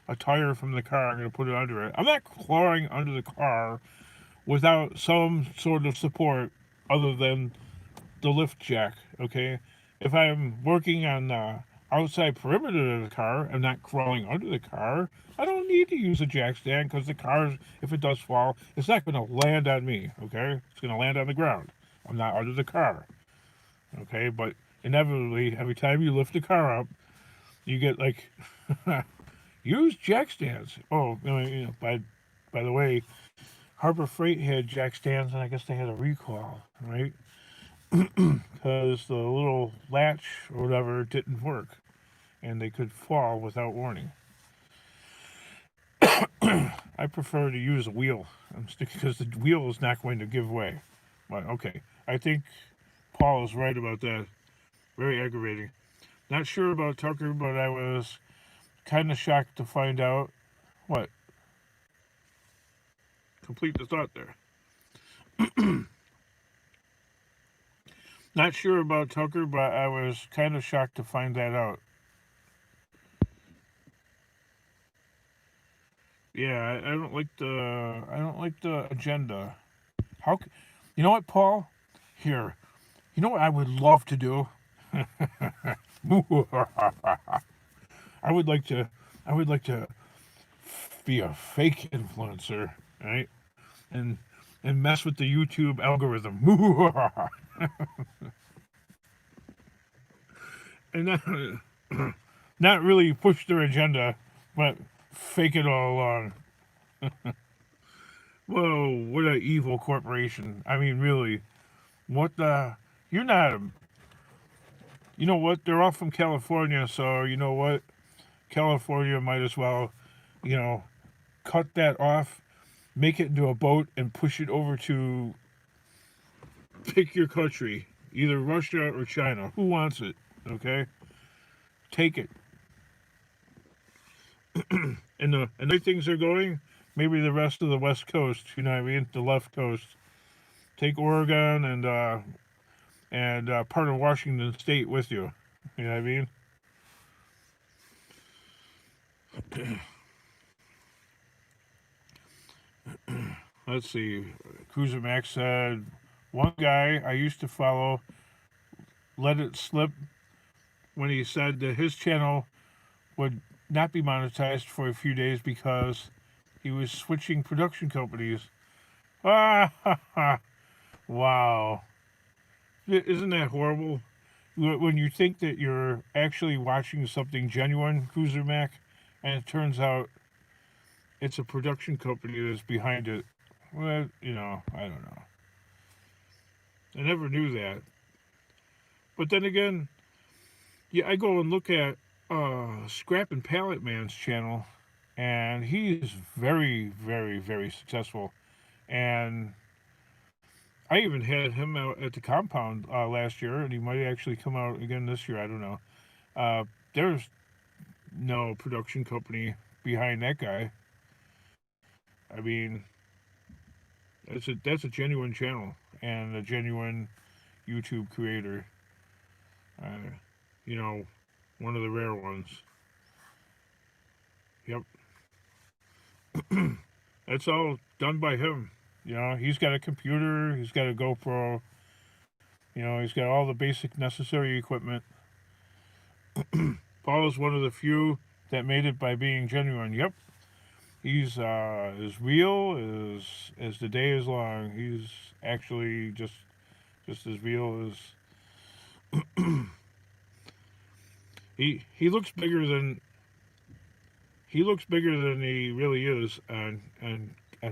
A tire from the car, I'm going to put it under it. I'm not clawing under the car without some sort of support other than the lift jack, okay? If I'm working on the outside perimeter of the car, I'm not crawling under the car. I don't need to use a jack stand because the car, if it does fall, it's not going to land on me, okay? It's going to land on the ground. I'm not under the car, okay? But inevitably, every time you lift the car up, you get like, use jack stands. Oh, by the way, Harbor Freight had jack stands, and I guess they had a recall, right? Because the little latch or whatever didn't work, and they could fall without warning. I prefer to use a wheel because the wheel is not going to give way. But okay, I think Paul is right about that. Very aggravating. Not sure about Tucker, but I was kind of shocked to find out. What? Complete the thought there. Not sure about Tucker, but I was kind of shocked to find that out. Yeah, I don't like the agenda. How? You know what, Paul? Here. You know what I would love to do? I would like to. I would like to be a fake influencer, right? And mess with the YouTube algorithm. And not really push their agenda, but fake it all along. Whoa, what an evil corporation. I mean, really. What the? You're not. You know what? They're all from California, so you know what? California might as well, you know, cut that off, make it into a boat, and push it over to pick your country, either Russia or China. Who wants it? Okay? Take it. And the way things are going, maybe the rest of the West Coast, you know what I mean? The left coast. Take Oregon and part of Washington State with you. You know what I mean? Let's see. Cruiser Max said, one guy I used to follow let it slip when he said that his channel would not be monetized for a few days because he was switching production companies. Ah, ha, ha. Wow. Isn't that horrible? when you think that you're actually watching something genuine, Cruiser Mac, and it turns out it's a production company that's behind it. Well, I don't know. I never knew that. But then again, yeah, I go and look at Scrap and Pallet Man's channel, and he's very, very, very successful. And I even had him out at the compound last year, and he might actually come out again this year. I don't know. There's no production company behind that guy. I mean, that's a genuine channel and a genuine YouTube creator. Uh, you know, one of the rare ones. Yep, that's all done by him. He's got a computer, he's got a GoPro, he's got all the basic necessary equipment. Paul is one of the few that made it by being genuine. Yep, he's as real as the day is long. He's actually just as real as he looks bigger than he really is on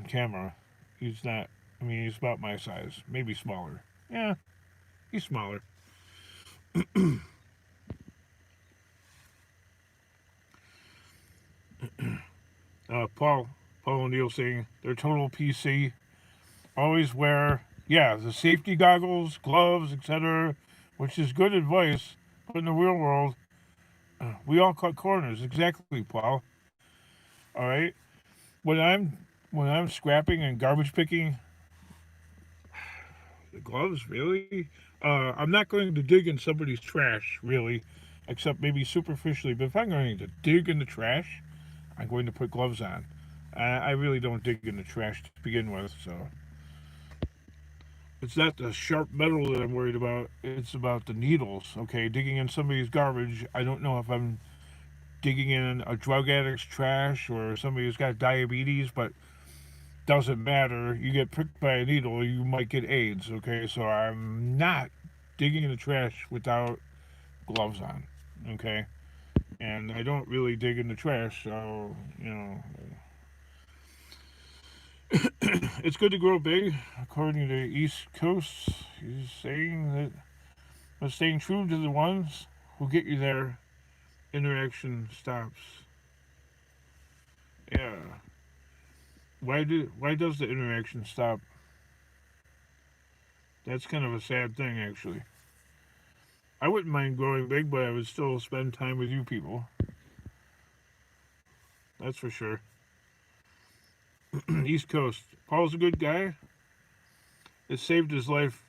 camera. He's not. I mean, he's about my size, maybe smaller. Yeah, he's smaller. Paul O'Neill saying they're total PC. Always wear the safety goggles, gloves, etc., which is good advice. But in the real world, we all cut corners. Exactly, Paul. All right. When I'm scrapping and garbage picking, the gloves really. I'm not going to dig in somebody's trash really, except maybe superficially. But if I'm going to dig in the trash, I'm going to put gloves on. I really don't dig in the trash to begin with, so it's not the sharp metal that I'm worried about. It's about the needles. Okay, digging in somebody's garbage. I don't know if I'm digging in a drug addict's trash or somebody who's got diabetes, but doesn't matter. You get pricked by a needle, you might get AIDS. Okay, so I'm not digging in the trash without gloves on. Okay, and I don't really dig in the trash, so it's good to grow big. According to the East Coast, he's saying that but staying true to the ones who get you there, interaction stops. Yeah. Why does the interaction stop? That's kind of a sad thing, actually. I wouldn't mind growing big, but I would still spend time with you people. That's for sure. East Coast. Paul's a good guy. It saved his life.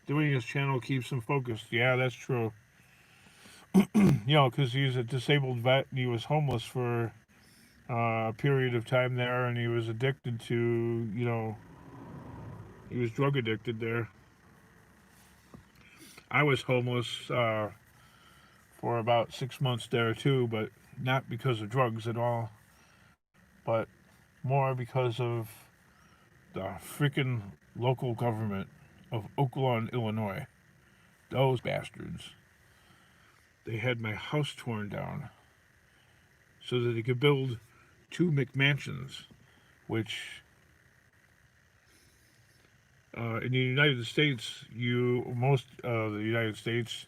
Doing his channel keeps him focused. Yeah, that's true. Because he's a disabled vet and he was homeless for a period of time there, and he was addicted to, he was drug addicted there. I was homeless for about 6 months there too, but not because of drugs at all, but more because of the freaking local government of Oakland, Illinois. Those bastards. They had my house torn down so that they could build two McMansions, which in the United States, most of the United States,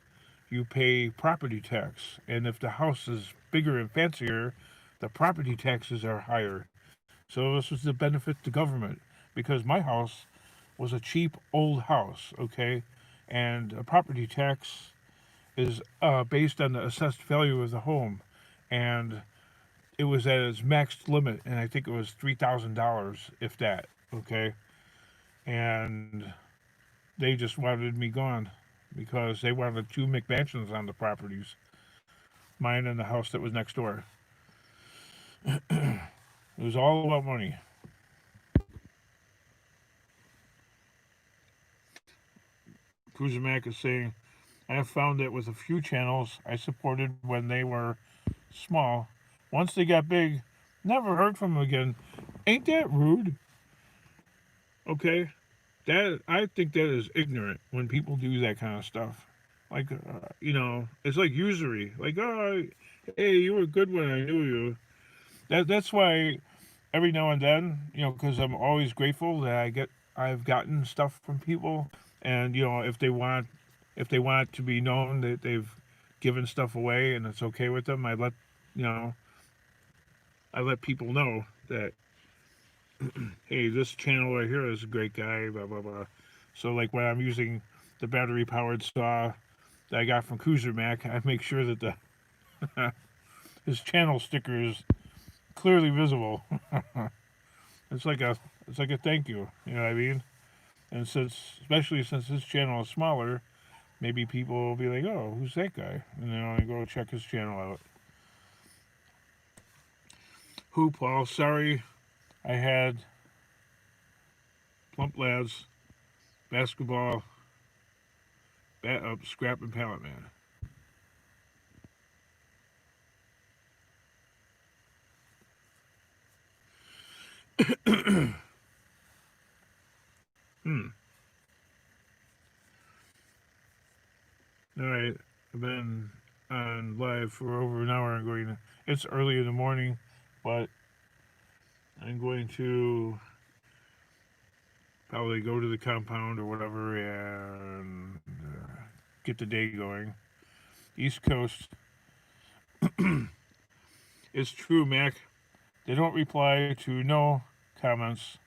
you pay property tax, and if the house is bigger and fancier, the property taxes are higher. So this was to benefit the government because my house was a cheap old house, okay, and a property tax is based on the assessed value of the home, and it was at its maxed limit, and I think it was $3,000, if that, okay, and they just wanted me gone because they wanted two McMansions on the properties, mine and the house that was next door. It was all about money. Cruiser Mac is saying, I have found that with a few channels I supported when they were small, once they got big, never heard from them again. Ain't that rude? Okay, that I think that is ignorant when people do that kind of stuff. like it's like usury. Like, oh, hey, you were good when I knew you. That's why every now and then, because I'm always grateful that I've gotten stuff from people, and if they want to be known that they've given stuff away and it's okay with them, you know I let people know that, hey, this channel right here is a great guy, blah blah blah. So like when I'm using the battery powered saw that I got from Cruiser Mac, I make sure that the his channel sticker is clearly visible. it's like a it's like a thank you. You know what I mean? And especially since his channel is smaller, maybe people will be like, "Oh, who's that guy?" And then I go check his channel out. Who, Paul? Sorry, I had Plump Lads, Basketball, Bat Up, Scrap, and Pallet Man. hmm. All right, I've been on live for over an hour. It's early in the morning, but I'm going to probably go to the compound or whatever and get the day going. East Coast. It's true, Mac. They don't reply to no comments.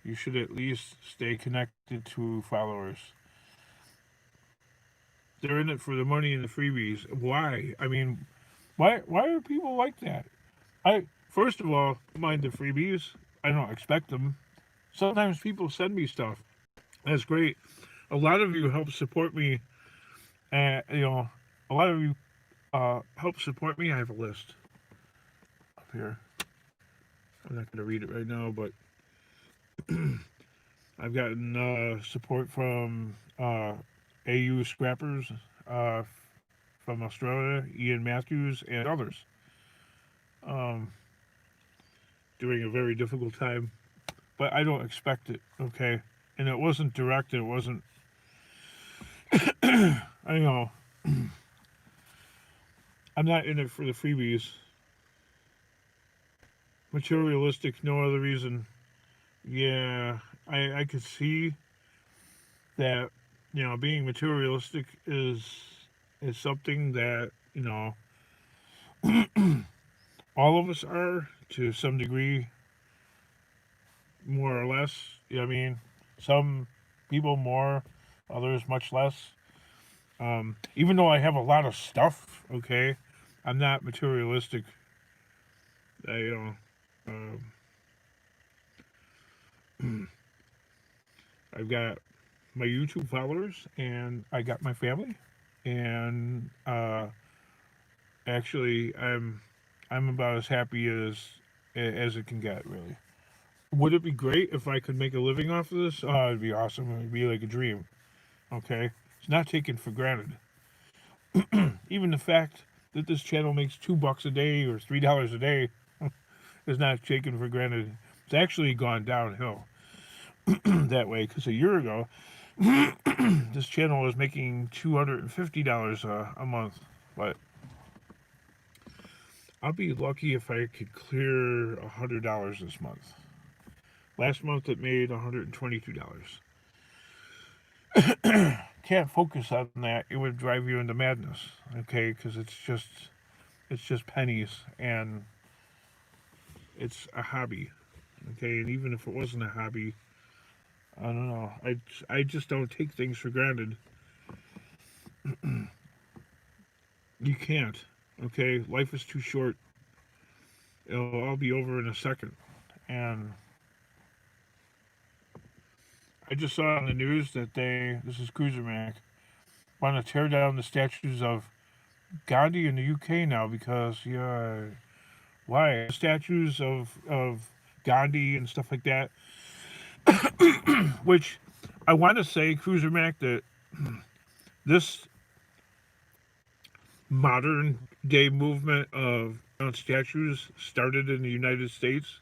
You should at least stay connected to followers. They're in it for the money and the freebies. Why? I mean, why are people like that? I First of all, mind the freebies. I don't expect them. Sometimes people send me stuff. That's great. A lot of you help support me. A lot of you help support me. I have a list up here. I'm not going to read it right now, but I've gotten support from AU Scrappers uh, from Australia, Ian Matthews, and others um, during a very difficult time. But I don't expect it, okay? And it wasn't direct, it wasn't. I know. I'm not in it for the freebies. Materialistic, no other reason. Yeah, I could see that, being materialistic is something that, all of us are to some degree, more or less. I mean, some people more, others much less. Even though I have a lot of stuff, okay, I'm not materialistic. I, I've got my YouTube followers, and I got my family, and actually, I'm about as happy as it can get, really. Would it be great if I could make a living off of this? Oh, it'd be awesome. It'd be like a dream. Okay, it's not taken for granted. Even the fact that this channel makes $2 a day or $3 a day is not taken for granted. It's actually gone downhill that way, because a year ago, this channel was making $250 a month. But I'll be lucky if I could clear $100 this month. Last month it made $122. Can't focus on that. It would drive you into madness. Okay, because it's just pennies, and it's a hobby. Okay, and even if it wasn't a hobby, I don't know. I just don't take things for granted. You can't. Okay, life is too short. It'll all be over in a second. And I just saw on the news that this is Cruiser Mac, want to tear down the statues of Gandhi in the UK now because, yeah, why? Statues of Gandhi and stuff like that. Which I want to say, Cruiser Mac, that this modern day movement of statues started in the United States.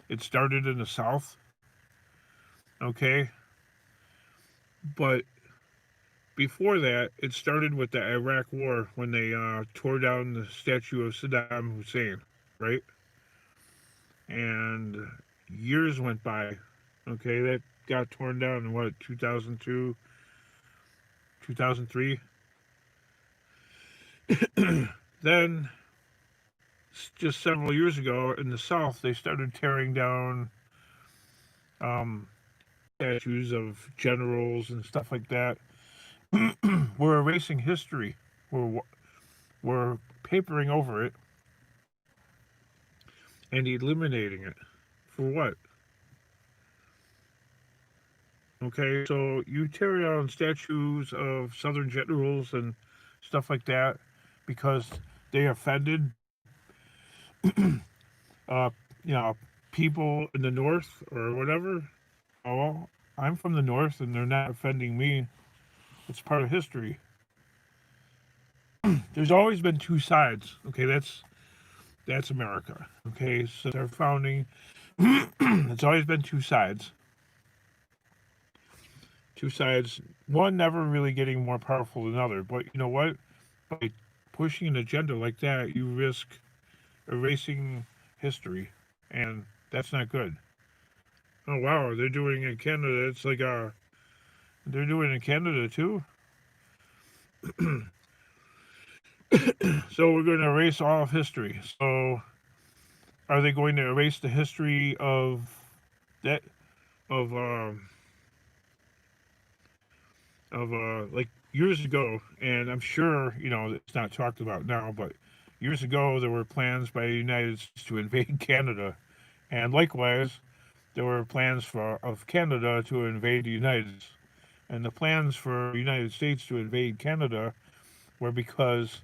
It started in the South. Okay. But before that, it started with the Iraq War when they tore down the statue of Saddam Hussein, right? And years went by. Okay, that got torn down in what, 2002, 2003. Then, just several years ago in the South, they started tearing down um, statues of generals and stuff like that. We're erasing history. We're we're papering over it and eliminating it. For what? Okay, so you tear down statues of Southern generals and stuff like that because they offended, uh, you know, people in the North or whatever. Oh, well, I'm from the North and they're not offending me. It's part of history. There's always been two sides. Okay, that's America. Okay, so their founding, it's always been two sides. Two sides. One never really getting more powerful than the other. But you know what? By pushing an agenda like that, you risk erasing history, and that's not good. Oh wow, they're doing it in Canada. It's like they're doing it in Canada too. So we're going to erase all of history. So are they going to erase the history of that of like years ago? And I'm sure it's not talked about now, but years ago there were plans by the United States to invade Canada, and likewise there were plans of Canada to invade the United States. And the plans for the United States to invade Canada were because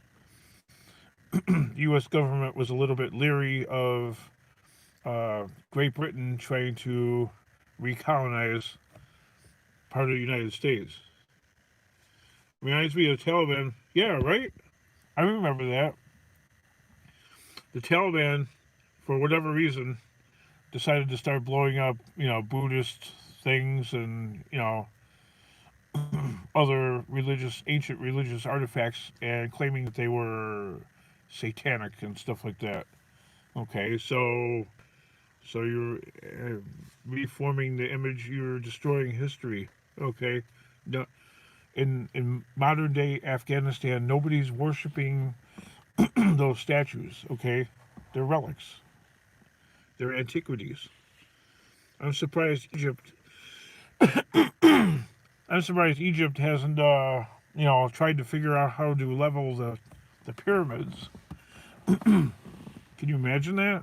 the U.S. government was a little bit leery of Great Britain trying to recolonize part of the United States. Reminds me of the Taliban. Yeah, right? I remember that. The Taliban, for whatever reason, decided to start blowing up, Buddhist things and, other ancient religious artifacts and claiming that they were satanic and stuff like that. Okay, so you're reforming the image. You're destroying history. Okay, no, in modern day Afghanistan, nobody's worshiping those statues. Okay, they're relics. They're antiquities. I'm surprised Egypt. I'm surprised Egypt hasn't, tried to figure out how to level the pyramids. Can you imagine that?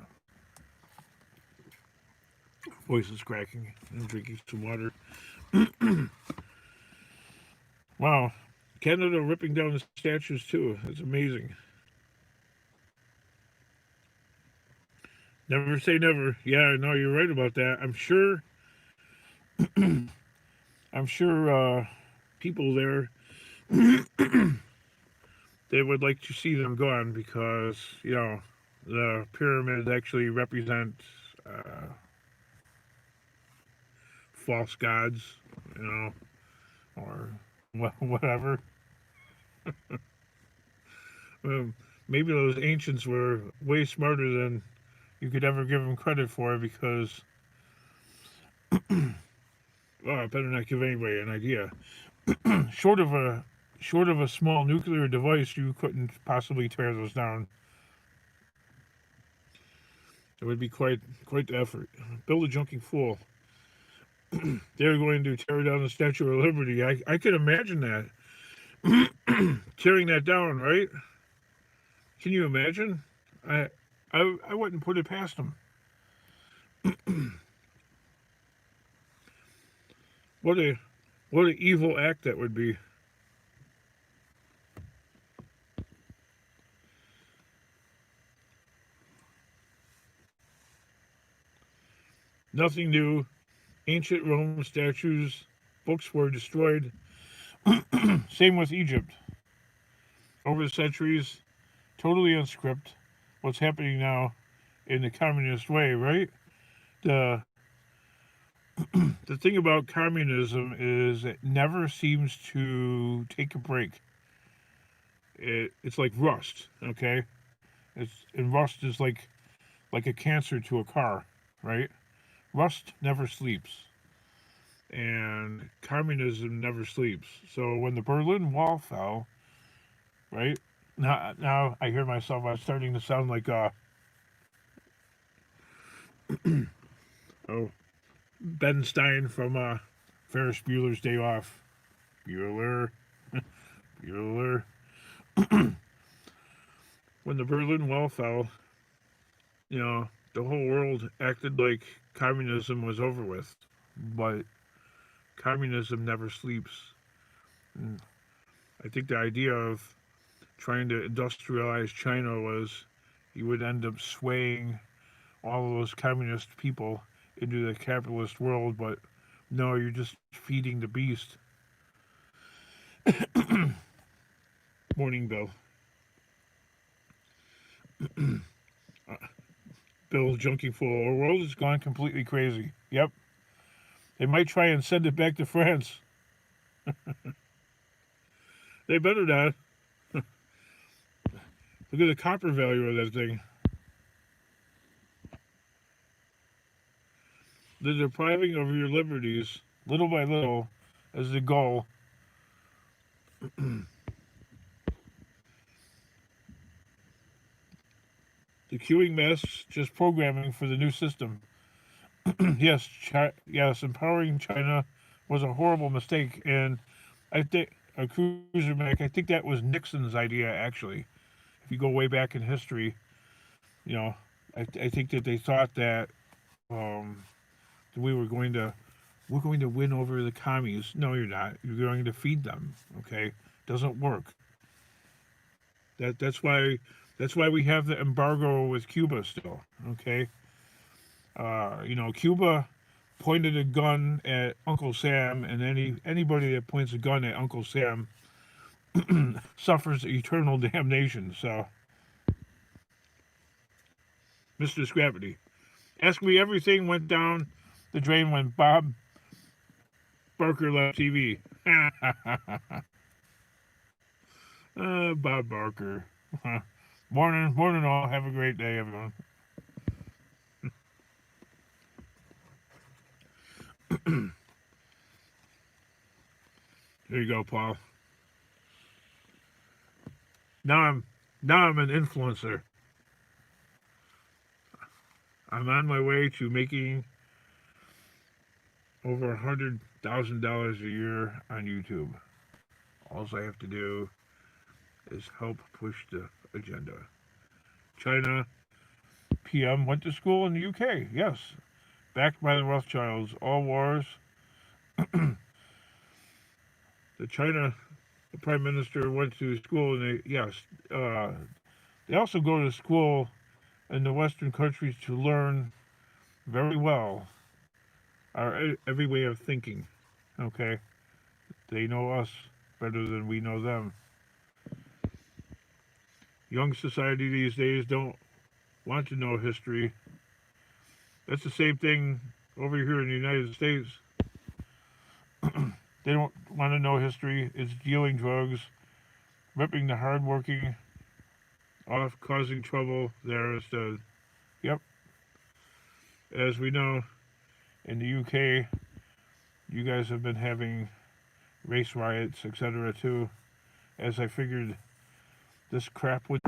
Voice is cracking. I'm drinking some water. Wow. Canada ripping down the statues too. It's amazing. Never say never. Yeah, no, you're right about that. I'm sure people there they would like to see them gone because, the pyramids actually represent false gods, or whatever. Um, Maybe those ancients were way smarter than you could ever give them credit for because, well, I better not give anybody an idea. short of a Short of a small nuclear device, you couldn't possibly tear those down. It would be quite the effort. Build a junking fool. They're going to tear down the Statue of Liberty. I could imagine that. Tearing that down, right? Can you imagine? I wouldn't put it past them. What a what an evil act that would be. Nothing new. Ancient Rome statues, books were destroyed. Same with Egypt. Over the centuries, totally unscripted. What's happening now in the communist way, right? The The thing about communism is it never seems to take a break. It's like rust, okay? And rust is like a cancer to a car, right? Rust never sleeps, and communism never sleeps. So when the Berlin Wall fell, right now I hear myself. I'm starting to sound like oh Ben Stein from Ferris Bueller's Day Off. Bueller, Bueller. When the Berlin Wall fell, the whole world acted like communism was over with, but communism never sleeps. And I think the idea of trying to industrialize China was you would end up swaying all of those communist people into the capitalist world, but no, you're just feeding the beast. Morning, Bill. Bill's junkie fool. Our world has gone completely crazy. Yep. They might try and send it back to France. They better not. Look at the copper value of that thing. The depriving of your liberties, little by little, as the goal. The queuing mess, just programming for the new system. Yes, empowering China was a horrible mistake, and I think a cruiser mech. I think that was Nixon's idea, actually. If you go way back in history, you know, I think that they thought that we we're going to win over the commies. No, you're not. You're going to feed them. Okay, doesn't work. That's why we have the embargo with Cuba still. Okay, Cuba pointed a gun at Uncle Sam, and anybody that points a gun at Uncle Sam suffers eternal damnation. So, Mr. Gravity, ask me everything went down the drain when Bob Barker left TV. Bob Barker. Morning all. Have a great day, everyone. There you go, Paul. Now I'm an influencer. I'm on my way to making over $100,000 a year on YouTube. All I have to do is help push the agenda. China PM went to school in the UK. Yes, backed by the Rothschilds. All wars. The China prime minister went to school, and they also go to school in the Western countries to learn very well our every way of thinking. Okay, they know us better than we know them. Young society these days don't want to know history. That's the same thing over here in the United States. They don't want to know history. It's dealing drugs, ripping the hardworking off, causing trouble there instead. Yep. As we know, in the UK, you guys have been having race riots, etc. too. As I figured this crap would.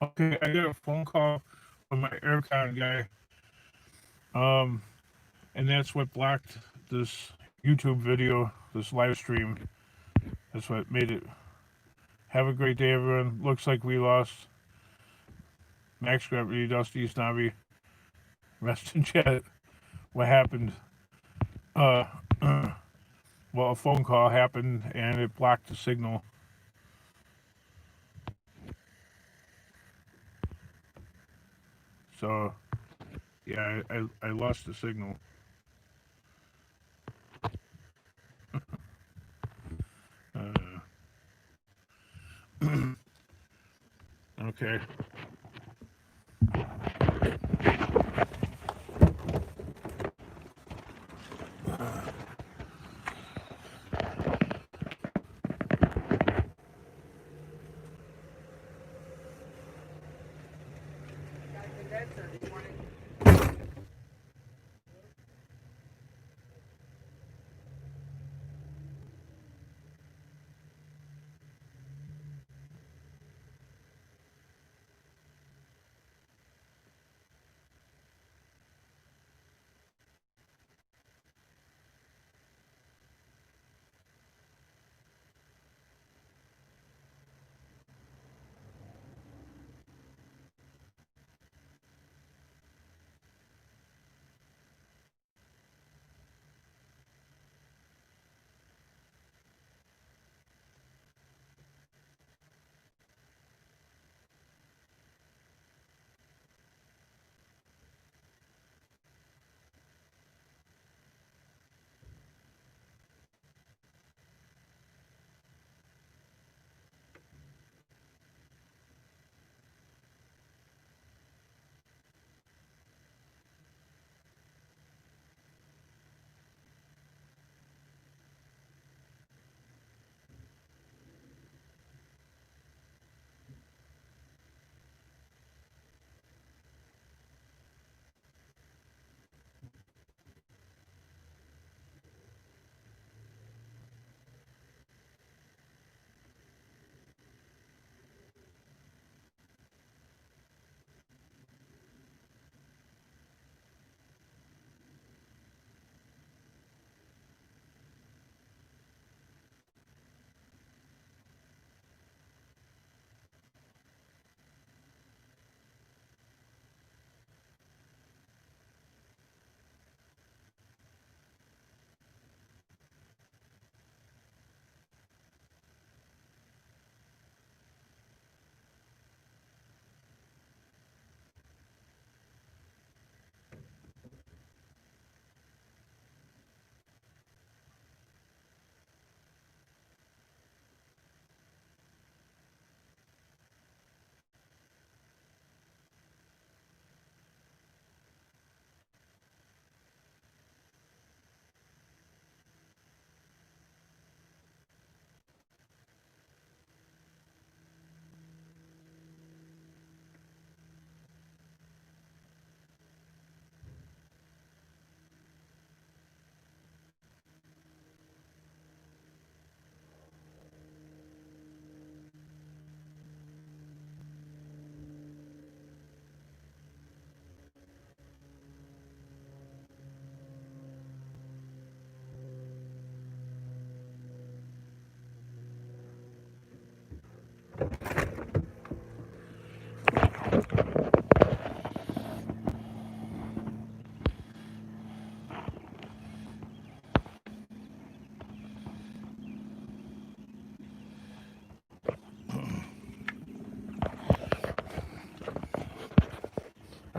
Okay, I got a phone call from my aircon guy. And that's what blocked this YouTube video, this live stream. That's what made it. Have a great day, everyone. Looks like we lost Max Gravity, Dusty, Snobby, Rest in Chat. What happened? Well, a phone call happened and it blocked the signal. So, yeah, I lost the signal. Okay.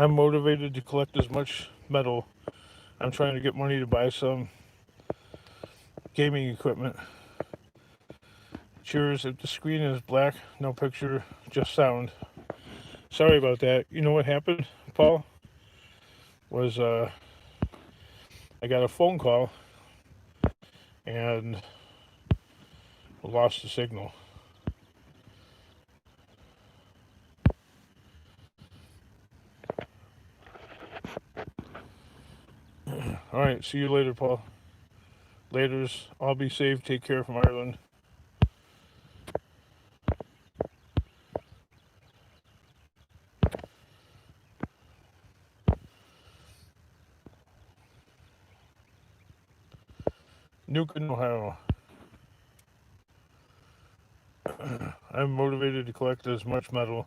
I'm motivated to collect as much metal. I'm trying to get money to buy some gaming equipment. Cheers. If the screen is black, no picture, just sound. Sorry about that. You know what happened, Paul? Was I got a phone call and lost the signal. All right, see you later, Paul. Laters. All be safe. Take care from Ireland. Newton, Ohio. I'm motivated to collect as much metal